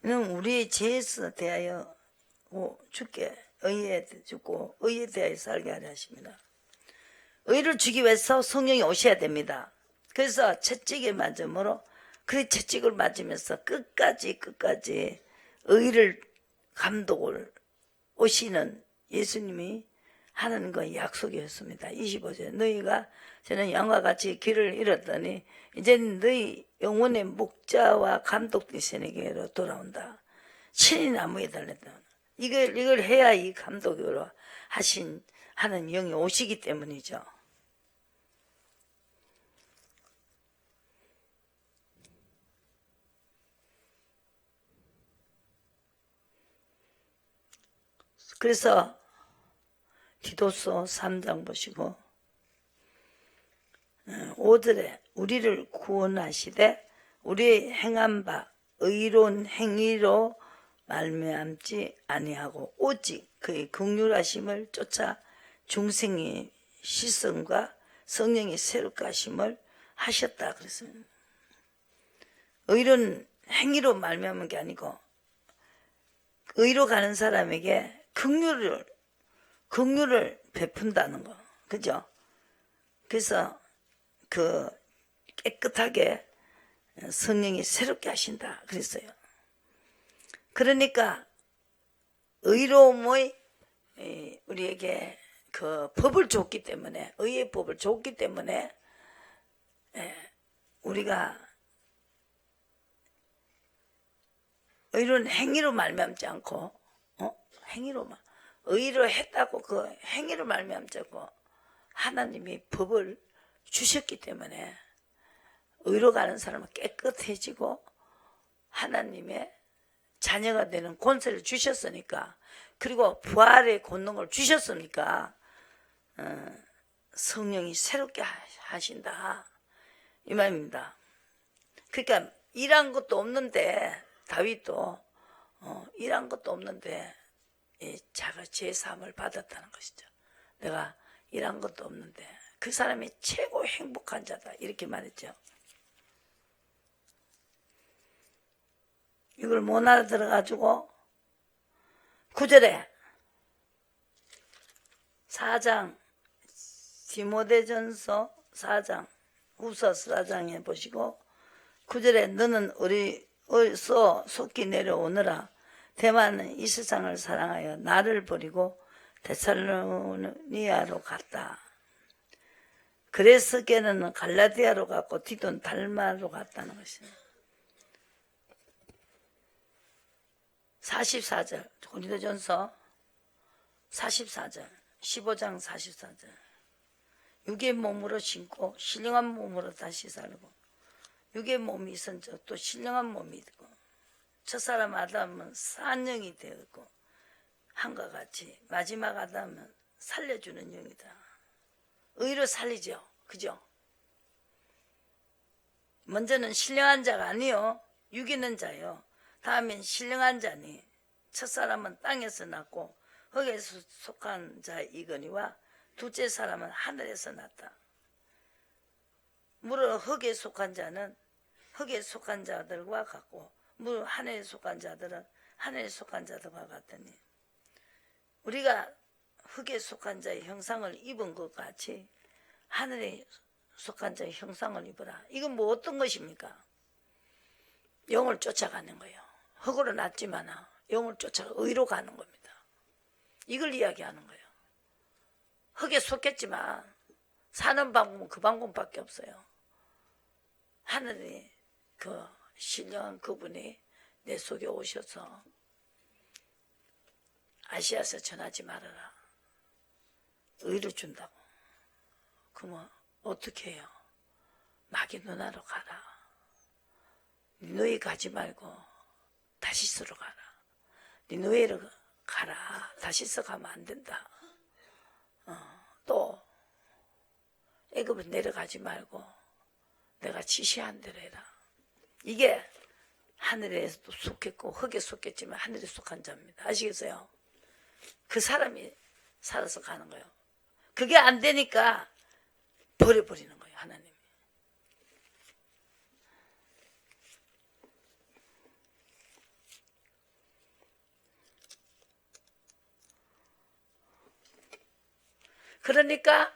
이는 우리의 죄에서 대하여 죽게 의에 죽고 의에 대하여 살게 하려 하십니다. 의를 주기 위해서 성령이 오셔야 됩니다. 그래서 채찍에 맞음으로 그 채찍을 맞으면서 끝까지 의를 감독을 오시는 예수님이 하는 건 약속이었습니다. 25절 너희가 저는 양과 같이 길을 잃었더니 이제 너희 영혼의 목자와 감독 되시는게로 돌아온다. 친히 나무에 달렸다. 이걸 해야 이 감독으로 하는 영이 오시기 때문이죠. 그래서 디도서 3장 보시고 5절에 우리를 구원하시되 우리의 행한 바 의로운 행위로 말미암지 아니하고 오직 그의 긍휼하심을 쫓아 중생의 시선과 성령의 새롭게 하심을 하셨다 그랬어요. 의로운 행위로 말미암은 게 아니고 의로 가는 사람에게 긍휼을 베푼다는 거, 그죠? 그래서 그 깨끗하게 성령이 새롭게 하신다 그랬어요. 그러니까 의로움의 우리에게 그 법을 줬기 때문에, 의의 법을 줬기 때문에 우리가 의로운 행위로 말미암지 않고 행위로만 의로 했다고 그 행위로 말미암지 않고 하나님이 법을 주셨기 때문에 의로 가는 사람은 깨끗해지고 하나님의 자녀가 되는 권세를 주셨으니까, 그리고 부활의 권능을 주셨으니까 성령이 새롭게 하신다 이 말입니다. 그러니까 일한 것도 없는데 다윗도 일한 것도 없는데 자가 제3을 받았다는 것이죠. 내가 일한 것도 없는데 그 사람이 최고 행복한 자다 이렇게 말했죠. 이걸 못 알아들어가지고 9절에 4장 디모데전서 4장 후서 4장에 보시고 9절에 너는 어디서 속히 내려오느라 대만은 이 세상을 사랑하여 나를 버리고 데살로니아로 갔다. 그레스게는 갈라디아로 갔고 디도는 달마로 갔다는 것입니다. 44절 고린도전서 44절 15장 44절 육의 몸으로 신고 신령한 몸으로 다시 살고, 육의 몸이 있은 또 신령한 몸이 있고, 첫사람 아담은 산영이 되었고 한과 같이 마지막 아담은 살려주는 영이다. 의로 살리죠, 그죠? 먼저는 신령한 자가 아니요 육이는 자요, 다음엔 신령한 자니 첫사람은 땅에서 났고 흙에서 속한 자이거니와 둘째 사람은 하늘에서 났다. 물론 흙에 속한 자는 흙에 속한 자들과 같고 물론 하늘에 속한 자들은 하늘에 속한 자들과 같으니 우리가 흙에 속한 자의 형상을 입은 것 같이 하늘에 속한 자의 형상을 입으라. 이건 뭐 어떤 것입니까? 영을 쫓아가는 거예요. 흙으로 났지만 영을 쫓아가 의로 가는 겁니다. 이걸 이야기하는 거예요. 흙에 속했지만 사는 방법은 그 방법밖에 없어요. 하늘이 그 신령한 그분이 내 속에 오셔서 아시아서 전하지 말아라. 의를 준다고. 그러면 어떻게 해요? 마귀 누나로 가라. 너희 가지 말고 다시스로 가라. 니누에로 가라. 다시스 가면 안 된다. 또 애굽을 내려가지 말고 내가 지시한 대로 해라. 이게 하늘에도 속했고 흙에 속했지만 하늘에 속한 자입니다. 아시겠어요? 그 사람이 살아서 가는 거예요. 그게 안 되니까 버려버리는 거예요, 하나님이. 그러니까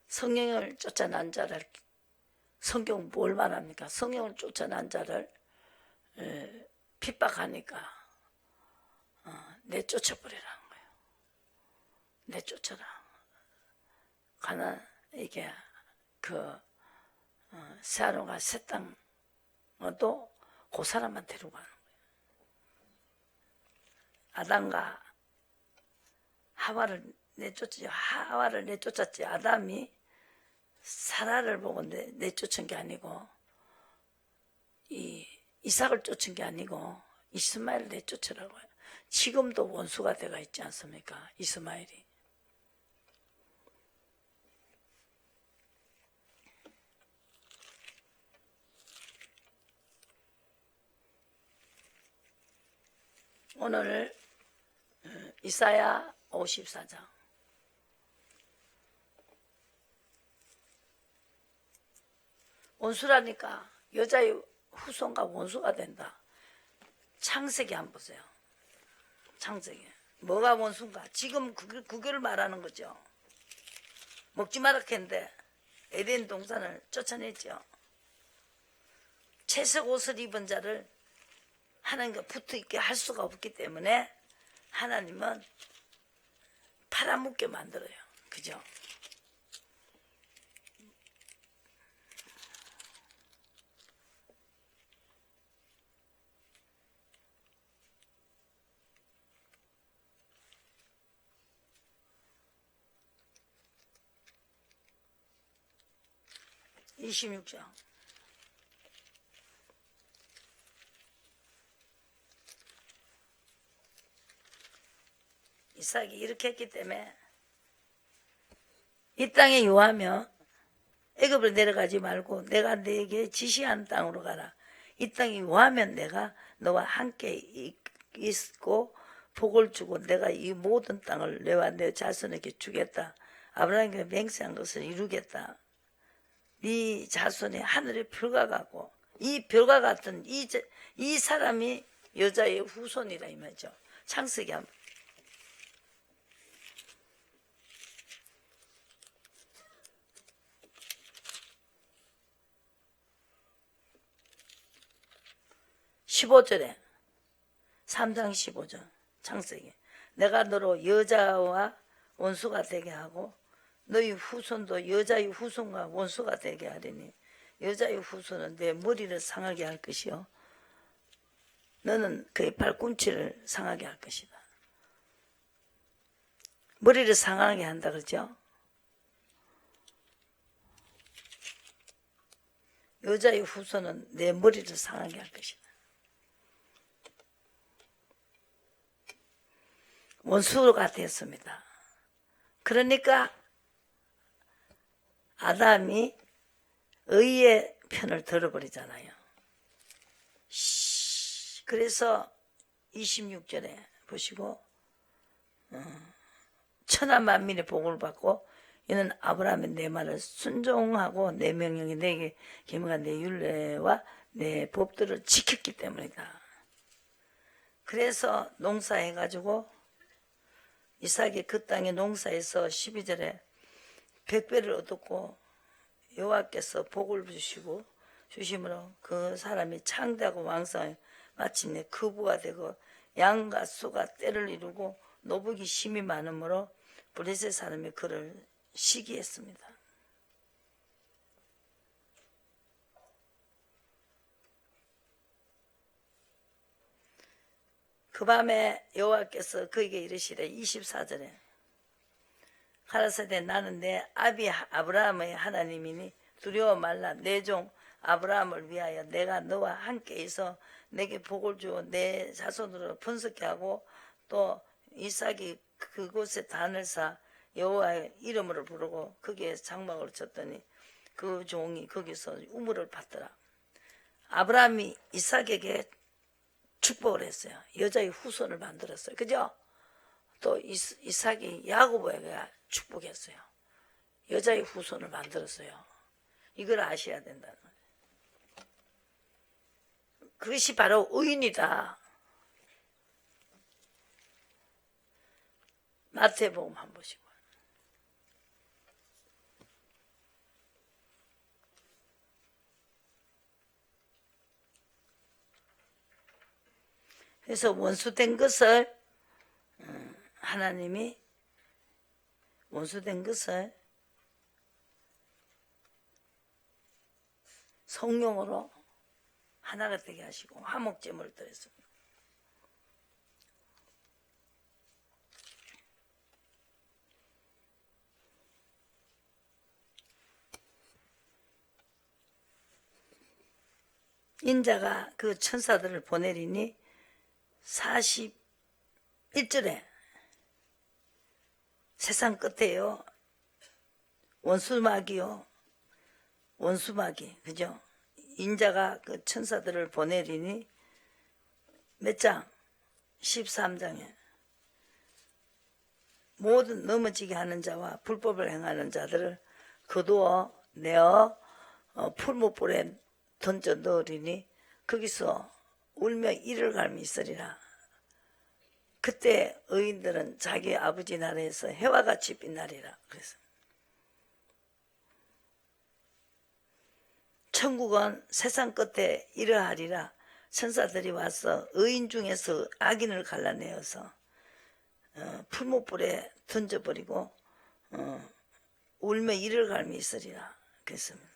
성령을 쫓아난 자를, 성경은 뭘 말합니까? 성령을 쫓아난 자를 핍박하니까 내쫓아버리라는 거예요. 내쫓아라. 이게 세아론과 새 땅도 그 사람만 데리고 가는 거예요. 아담과 하와를 내쫓았지. 아담이 사라를 보고 내쫓은 게 아니고 이삭을 쫓은 게 아니고 이스마엘을 내쫓으라고요. 지금도 원수가 되어 있지 않습니까? 이스마엘이. 오늘 이사야 54장. 원수라니까 여자의 후손과 원수가 된다. 창세기 한번 보세요. 창세기. 뭐가 원수인가? 지금 그걸 말하는 거죠. 먹지 마라 했는데 에덴 동산을 쫓아냈죠. 채색 옷을 입은 자를 하나님과 붙어있게 할 수가 없기 때문에 하나님은 팔아먹게 만들어요. 그죠? (26장) 이삭이 이렇게 했기 때문에 이 땅에 요하며 애굽으로 내려가지 말고 내가 네게 지시한 땅으로 가라. 이 땅이 요하면 내가 너와 함께 있고 복을 주고 내가 이 모든 땅을 너와 내 자손에게 주겠다. 아브라함에게 맹세한 것을 이루겠다. 네 자손이 하늘의 별과 같고 이 별과 같은 이 사람이 여자의 후손이라 이 말이죠. 창세기 한번. (15절에) 3장 15절 창세기. 내가 너로 여자와 원수가 되게 하고 너희 후손도 여자의 후손과 원수가 되게 하리니 여자의 후손은 내 머리를 상하게 할 것이요 너는 그의 발꿈치를 상하게 할 것이다. 머리를 상하게 한다 그러죠. 여자의 후손은 내 머리를 상하게 할 것이다. 원수가 됐습니다. 그러니까 아담이 의의 편을 들어버리잖아요. 그래서 26절에 보시고 천하 만민의 복을 받고 이는 아브라함의 내 말을 순종하고 내 명령이 내게 계명한 내 율례와 내 법들을 지켰기 때문이다. 그래서 농사해가지고 이삭이 그 땅에 농사에서 12절에 100배를 얻었고 여호와께서 복을 주심으로 그 사람이 창대하고 왕성해 마침내 거부가 되고 양과 소가 때를 이루고 노복이 심이 많으므로 블레셋 사람이 그를 시기했습니다. 그 밤에 여호와께서 그에게 이르시되 24절에 가라사대 나는 내 아비 아브라함의 하나님이니 두려워 말라. 내 종 아브라함을 위하여 내가 너와 함께 있어 내게 복을 주어 내 자손으로 번성케 하고 또 이삭이 그곳에 단을 사 여호와의 이름으로 부르고 거기에 장막을 쳤더니 그 종이 거기서 우물을 받더라. 아브라함이 이삭에게 축복을 했어요. 여자의 후손을 만들었어요. 그죠? 또 이삭이 야고보에게 축복했어요. 여자의 후손을 만들었어요. 이걸 아셔야 된다는 거예요. 그것이 바로 의인이다. 마태복음 한번 보시고. 그래서 원수된 것을 하나님이 원수된 것을 성령으로 하나가 되게 하시고 화목제물을 드렸습니다. 인자가 그 천사들을 보내리니 1절에 세상 끝에요. 원수마귀요. 원수마귀. 그죠? 인자가 그 천사들을 보내리니 몇 장? 13장에 모든 넘어지게 하는 자와 불법을 행하는 자들을 거두어 내어 풀무불에 던져 넣으리니 거기서 울며 이를 갈미 있으리라. 그때 의인들은 자기 아버지 나라에서 해와 같이 빛나리라. 그래서 천국은 세상 끝에 이러하리라. 천사들이 와서 의인 중에서 악인을 갈라내어서 풀무불에 던져버리고 울며 이를 갈미 있으리라. 그랬습니다.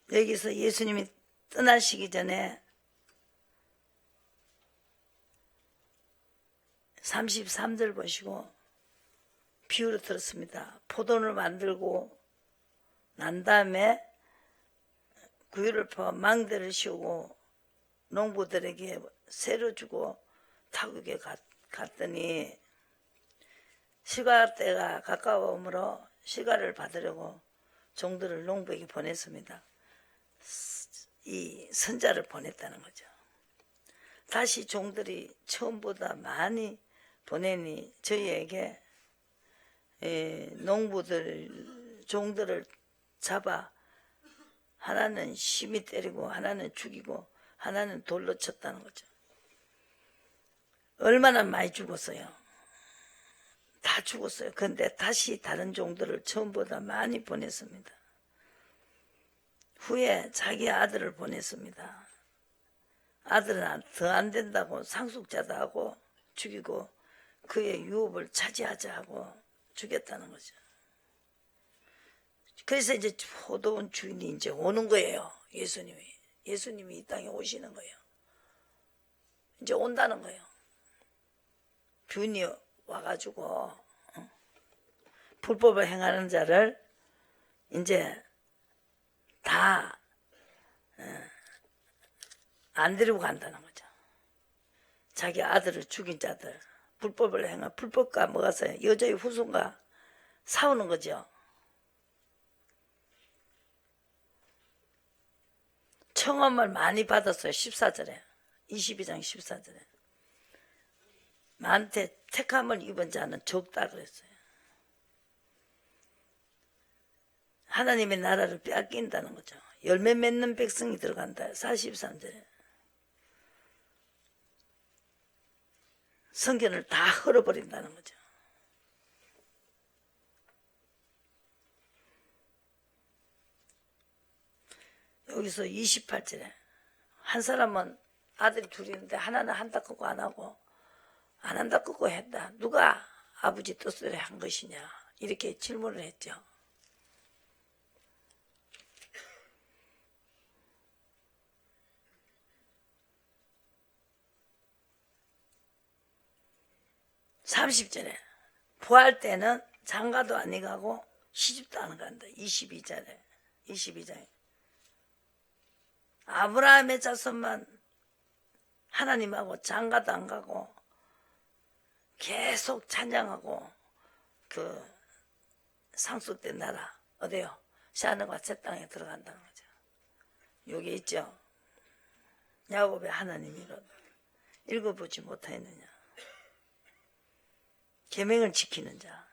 여기서 예수님이 떠나시기 전에 33절 보시고 비유를 들었습니다. 포도를 만들고 난 다음에 구유를 퍼 망대를 씌우고 농부들에게 새로 주고 타국에 갔더니 시가 때가 가까워오므로 시가를 받으려고 종들을 농부에게 보냈습니다. 이 선자를 보냈다는 거죠. 다시 종들이 처음보다 많이 보내니 저희에게 농부들 종들을 잡아 하나는 심히 때리고 하나는 죽이고 하나는 돌로 쳤다는 거죠. 얼마나 많이 죽었어요. 다 죽었어요. 그런데 다시 다른 종들을 처음보다 많이 보냈습니다. 후에 자기 아들을 보냈습니다. 아들은 더 안 된다고 상속자다 하고 죽이고 그의 유업을 차지하자 하고 죽였다는 거죠. 그래서 이제 포도원 주인이 이제 오는 거예요. 예수님이 이 땅에 오시는 거예요. 이제 온다는 거예요. 주인이 와가지고 불법을 행하는 자를 이제 다 안 데리고 간다는 거죠. 자기 아들을 죽인 자들, 불법을 행한 불법과 뭐가서 여자의 후손과 싸우는 거죠. 청험을 많이 받았어요. 14절에 22장 14절에 나한테 택함을 입은 자는 적다 그랬어요. 하나님의 나라를 빼앗긴다는 거죠. 열매 맺는 백성이 들어간다. 43절에 성견을 다 헐어버린다는 거죠. 여기서 28절에 한 사람은 아들이 둘이 있는데 하나는 한다 끄고 안 하고 안 한다 끄고 했다. 누가 아버지 뜻대로 한 것이냐 이렇게 질문을 했죠. (30절에) 부할 때는 장가도 안 가고 시집도 안 간다. 22장에 아브라함의 자손만 하나님하고 장가도 안 가고 계속 찬양하고 그 상속된 나라 어디요? 시아너가 제 땅에 들어간다는 거죠. 여기 있죠. 야곱의 하나님이로다. 읽어보지 못하였느냐. 계명을 지키는 자.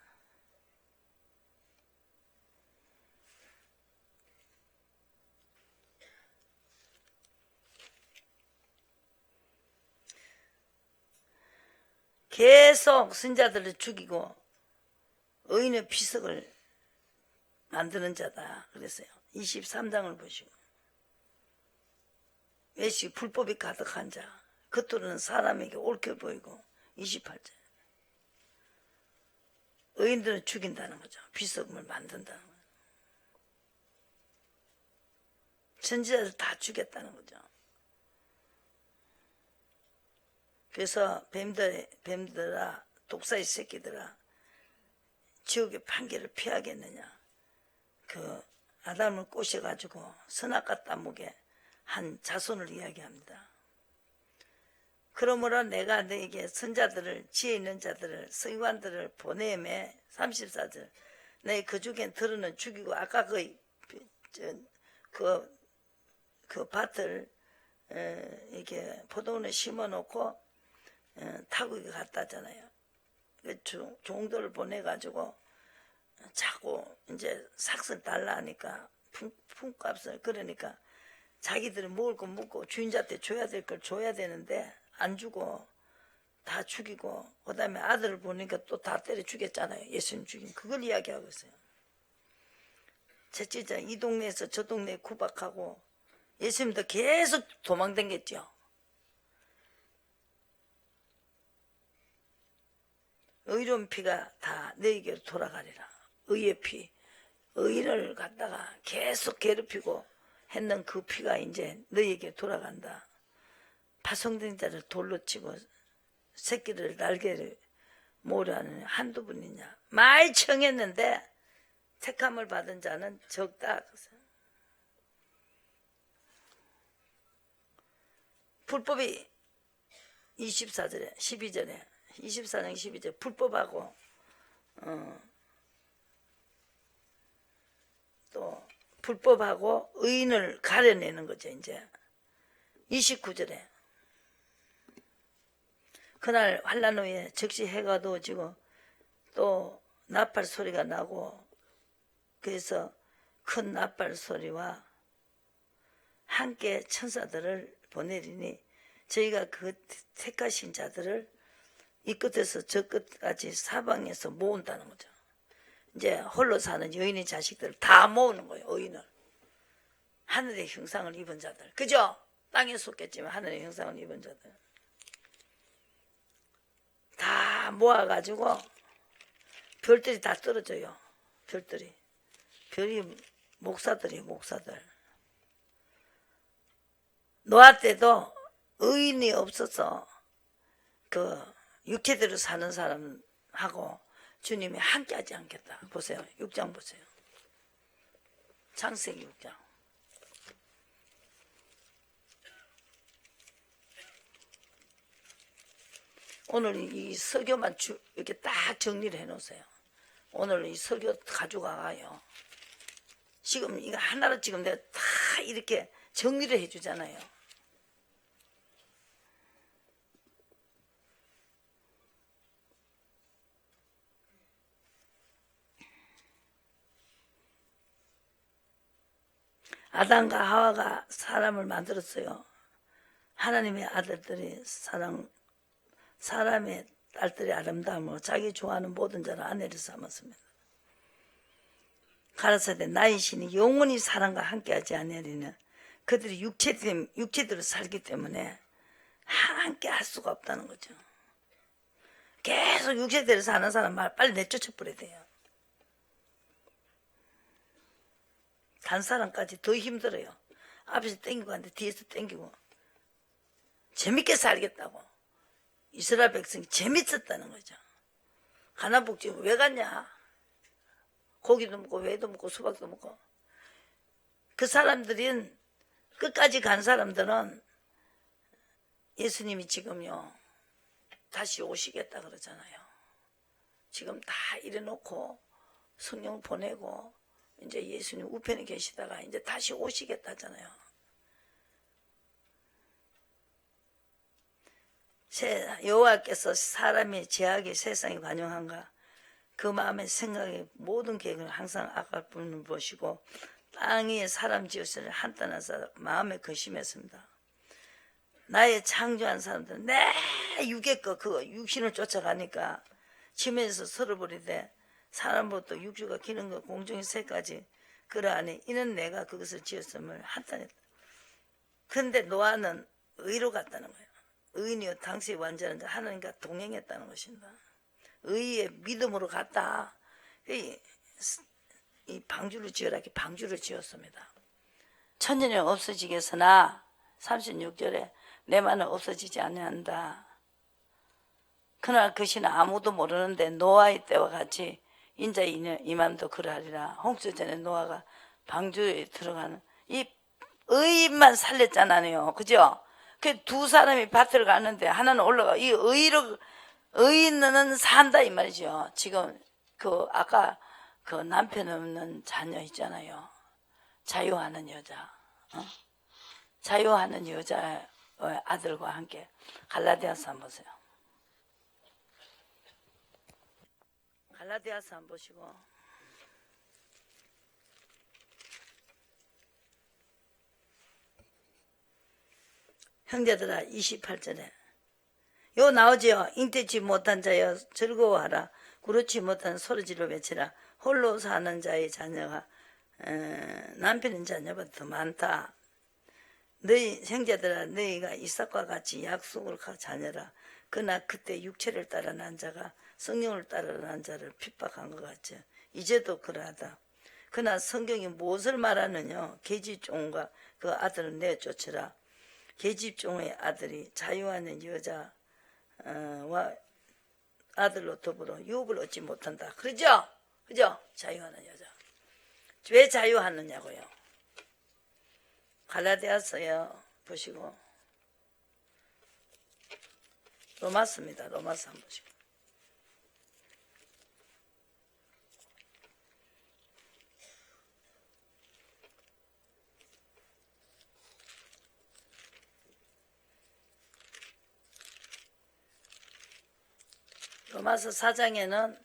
계속 선자들을 죽이고 의인의 피석을 만드는 자다 그랬어요. 23장을 보시고 외식 불법이 가득한 자 겉으로는 사람에게 옳게 보이고 28절. 의인들은 죽인다는 거죠. 비석음을 만든다는 거죠. 선지자들 다 죽였다는 거죠. 그래서 뱀들아 독사의 새끼들아 지옥의 판결을 피하겠느냐. 그 아담을 꼬셔가지고 선악과 땀목에 한 자손을 이야기합니다. 그러므로 내가 너에게 선자들을 지혜 있는 자들을 서기관들을 보내매 34절 너희 그 중에 들으는 죽이고 아까 그 밭을 이렇게 포도원에 심어놓고 타국에 갔다잖아요. 그 종들을 보내가지고 자꾸 이제 삭슬 달라 하니까 품값을 그러니까 자기들은 먹을 거 먹고 주인한테 줘야 될 걸 줘야 되는데 안 주고 다 죽이고 그 다음에 아들을 보니까 또 다 때려 죽였잖아요. 예수님 죽인 그걸 이야기하고 있어요. 셋째자 이 동네에서 저 동네에 구박하고 예수님도 계속 도망다녔죠. 의로운 피가 다 너에게로 돌아가리라. 의의 피, 의를 갖다가 계속 괴롭히고 했는 그 피가 이제 너에게 돌아간다. 파송된 자를 돌로 치고 새끼를 날개를 모으라는 한두 분이냐. 많이 청했는데 택함을 받은 자는 적다. 불법이 24절에 12절에 24장 12절 불법하고 또 불법하고 의인을 가려내는 거죠. 이제 29절에 그날 환란 후에 즉시 해가 어두워지고 또 나팔 소리가 나고 그래서 큰 나팔 소리와 함께 천사들을 보내리니 저희가 그 택하신 자들을 이 끝에서 저 끝까지 사방에서 모은다는 거죠. 이제 홀로 사는 여인의 자식들을 다 모으는 거예요. 의인을. 하늘의 형상을 입은 자들. 그죠? 땅에 속겠지만 하늘의 형상을 입은 자들. 다 모아가지고 별들이 다 떨어져요. 별들이. 별이 목사들이에요. 목사들. 노아 때도 의인이 없어서 그 육체대로 사는 사람하고 주님이 함께하지 않겠다. 보세요. 6장 보세요. 창세기 6장. 오늘 이 설교만 이렇게 딱 정리를 해놓으세요. 오늘 이 설교 가져가요. 지금 이거 하나로 지금 내가 다 이렇게 정리를 해주잖아요. 아담과 하와가 사람을 만들었어요. 하나님의 아들들이 사람의 딸들의 아름다움으로 자기 좋아하는 모든 자를 아내를 삼았습니다. 가라사대 나의 신이 영원히 사람과 함께하지 아니하리는 그들이 육체대로 살기 때문에 함께 할 수가 없다는 거죠. 계속 육체대로 사는 사람 말 빨리 내쫓아 버려야 돼요. 단 사람까지 더 힘들어요. 앞에서 땡기고 하는데 뒤에서 땡기고 재밌게 살겠다고. 이스라엘 백성이 재밌었다는 거죠. 가나복지 왜 갔냐? 고기도 먹고 회도 먹고 수박도 먹고. 그 사람들은 끝까지 간 사람들은 예수님이 지금요 다시 오시겠다 그러잖아요. 지금 다 이래놓고 성령 보내고 이제 예수님 우편에 계시다가 이제 다시 오시겠다잖아요. 여호와께서 사람의 죄악에 세상에 관용한가 그 마음의 생각에 모든 계획을 항상 악할 뿐을 보시고 땅 위에 사람 지으시를 한탄하사 마음에 근심했습니다. 나의 창조한 사람들은 내 육의 그 육신을 쫓아가니까 지면에서 서로 버리되 사람부터 육주가 기는 것 공중의 새까지 그러하니 이는 내가 그것을 지었음을 한탄했다. 그런데 노아는 의로 갔다는 거예요. 의인이요 당시 완전한 자 하나님과 동행했다는 것입니다. 의의 믿음으로 갔다. 이 방주를 지으라 이렇게 방주를 지었습니다. 천년이 없어지겠으나 36절에 내 말은 없어지지 아니한다. 그날 그 시는 아무도 모르는데 노아의 때와 같이 인자 이맘도 그러하리라. 홍수 전에 노아가 방주에 들어가는 이 의인만 살렸잖아요. 그죠? 그 두 사람이 밭을 가는데 하나는 올라가. 이 의인은 산다 이 말이죠. 지금 그 아까 그 남편 없는 자녀 있잖아요. 자유하는 여자. 자유하는 여자의 아들과 함께 갈라디아서 한번 보세요. 갈라디아서 한번 보시고 형제들아 28절에 요 나오지요. 잉태치 못한 자여 즐거워하라. 그렇지 못한 소리지로 외치라. 홀로 사는 자의 자녀가 남편인 자녀보다 더 많다. 너희 형제들아 너희가 이삭과 같이 약속을 자녀라. 그러나 그때 육체를 따라 난 자가 성령을 따라 난 자를 핍박한 것 같죠. 이제도 그러하다. 그러나 성경이 무엇을 말하느냐. 계집종과 그 아들을 내쫓으라. 계집종의 아들이 자유하는 여자와 아들로 더불어 유업을 얻지 못한다. 그러죠? 그죠? 자유하는 여자. 왜 자유하느냐고요. 갈라디아서요 보시고 로마서입니다. 로마서 한번 보시고 로마서 4장에는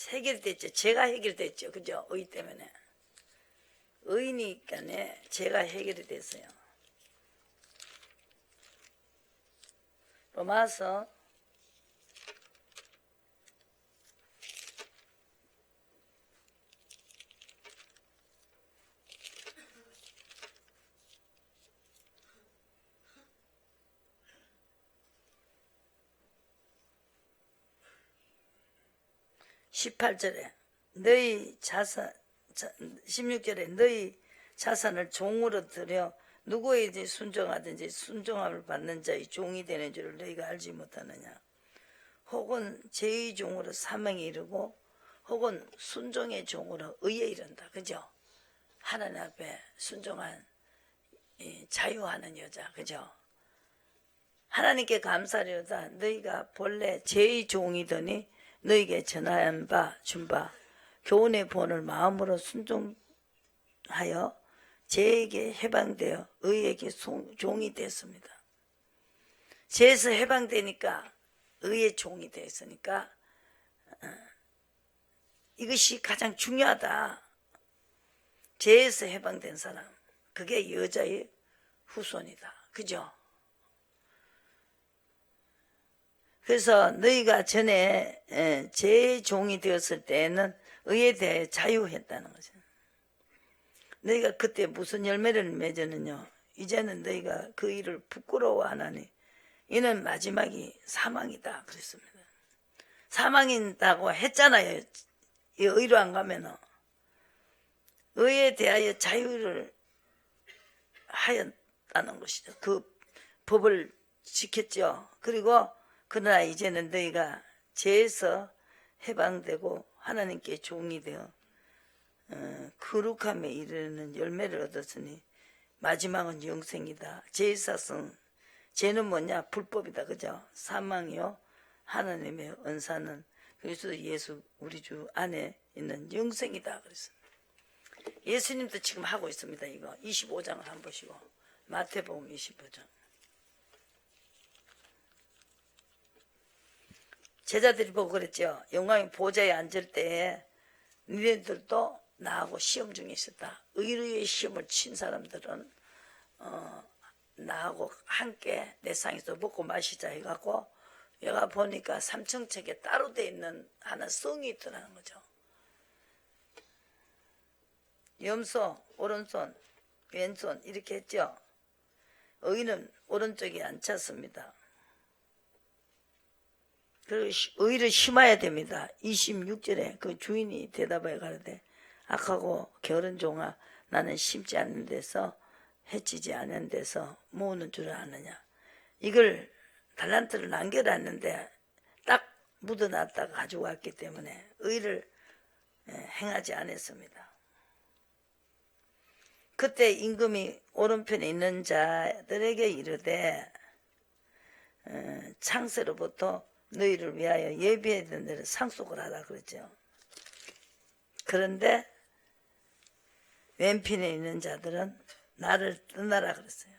해결됐죠. 죄가 해결됐죠. 그죠? 의 때문에. 의니까 죄가 해결이 됐어요. 로마서 18절에 너희 자산 16절에 너희 자산을 종으로 들여 누구에게 순종하든지 순종함을 받는 자의 종이 되는 줄을 너희가 알지 못하느냐. 혹은 죄의 종으로 사망에 이르고 혹은 순종의 종으로 의에 이른다. 그죠? 하나님 앞에 순종한 자유하는 여자. 그죠? 하나님께 감사하려다 너희가 본래 죄의 종이더니 너희에게 전한 바 준 바 교훈의 본을 마음으로 순종하여 죄에게 해방되어 의에게 종이 됐습니다. 죄에서 해방되니까 의의 종이 됐으니까 이것이 가장 중요하다. 죄에서 해방된 사람 그게 여자의 후손이다. 그죠? 그래서 너희가 전에 죄의 종이 되었을 때는 의에 대해 자유했다는 거죠. 너희가 그때 무슨 열매를 맺었느냐. 이제는 너희가 그 일을 부끄러워하나니 이는 마지막이 사망이다 그랬습니다. 사망이다고 했잖아요. 의로 안 가면은. 의에 대하여 자유를 하였다는 것이죠. 그 법을 지켰죠. 그리고 그러나 이제는 너희가 죄에서 해방되고 하나님께 종이 되어 거룩함에 이르는 열매를 얻었으니 마지막은 영생이다. 죄의 사성 죄는 뭐냐? 불법이다. 그죠? 사망이요 하나님의 은사는 그리스도 예수 우리 주 안에 있는 영생이다. 그랬습니다. 예수님도 지금 하고 있습니다. 이거 25장을 한번 보시고 마태복음 25장 제자들이 보고 그랬죠. 영광의 보좌에 앉을 때에 니네들도 나하고 시험 중에 있었다. 의의 시험을 친 사람들은 나하고 함께 내 상에서 먹고 마시자 해갖고 얘가 보니까 삼층책에 따로 돼 있는 하나 성이 있더라는 거죠. 염소 오른손 왼손 이렇게 했죠. 의인은 오른쪽에 앉혔습니다. 그 의를 심어야 됩니다. 26절에 그 주인이 대답하여 가로되 악하고 게으른 종아, 나는 심지 않는 데서 해치지 않은 데서 모으는 줄 아느냐. 이걸 달란트를 남겨놨는데 딱 묻어놨다가 가지고 왔기 때문에 의를 행하지 않았습니다. 그때 임금이 오른편에 있는 자들에게 이르되 창세로부터 너희를 위하여 예비했던 데를 상속을 하라 그랬죠. 그런데 왼편에 있는 자들은 나를 떠나라 그랬어요.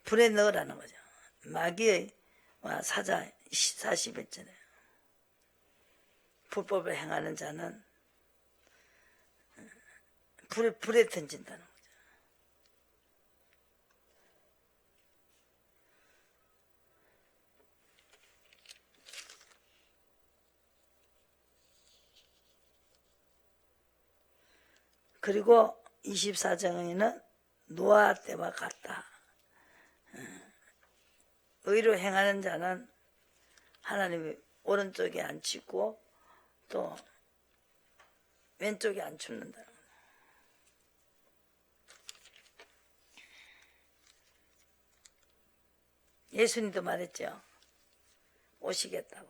불에 넣으라는 거죠. 마귀의 사자 41절에 불법을 행하는 자는 불에 던진다는 거죠. 그리고 24장에는 노아 때와 같다. 의로 행하는 자는 하나님이 오른쪽에 앉히고 또 왼쪽에 앉히는다. 예수님도 말했죠. 오시겠다고.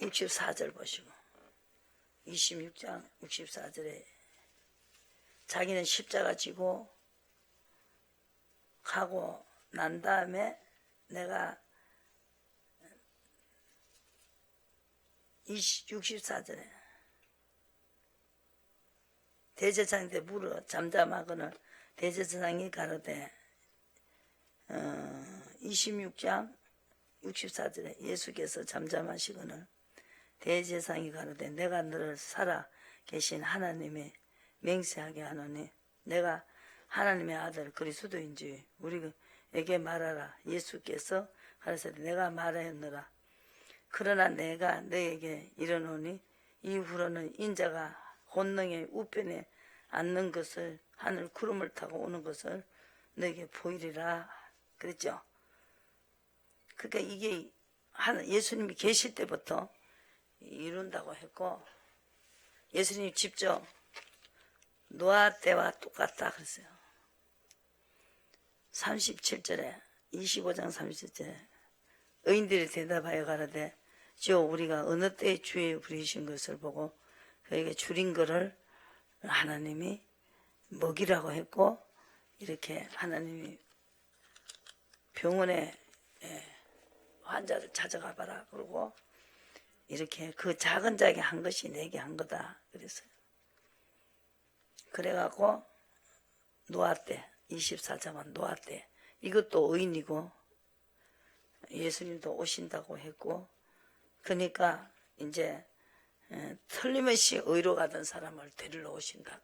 (64절) 보시고 26장 64절에 자기는 십자가 지고 가고 난 다음에 내가 64절에 대제사장한테 물어 잠잠하거늘 대제사장이 가로되 26장 64절에 예수께서 잠잠하시거늘 대제사장이 가로되 내가 너를 살아 계신 하나님의 맹세하게 하노니 내가 하나님의 아들 그리스도인지 우리에게 말하라. 예수께서 가르치되 내가 말하였노라. 그러나 내가 너에게 이르노니 이후로는 인자가 혼능의 우편에 앉는 것을 하늘 구름을 타고 오는 것을 너에게 보이리라 그랬죠. 그러니까 이게 예수님이 계실 때부터 이룬다고 했고 예수님이 직접 노아 때와 똑같다 그랬어요. 37절에 25장 37절에 의인들이 대답하여 가로되 주여 우리가 어느 때에 주의 부리신 것을 보고 그에게 줄인 것을 하나님이 먹이라고 했고 이렇게 하나님이 병원에 환자를 찾아가 봐라 그러고 이렇게 그 작은 자에게 한 것이 내게 한 거다 그랬어요. 그래갖고 노아 때 24장은 노아 때 이것도 의인이고 예수님도 오신다고 했고 그러니까 이제 틀림없이 의로 가던 사람을 데리러 오신다.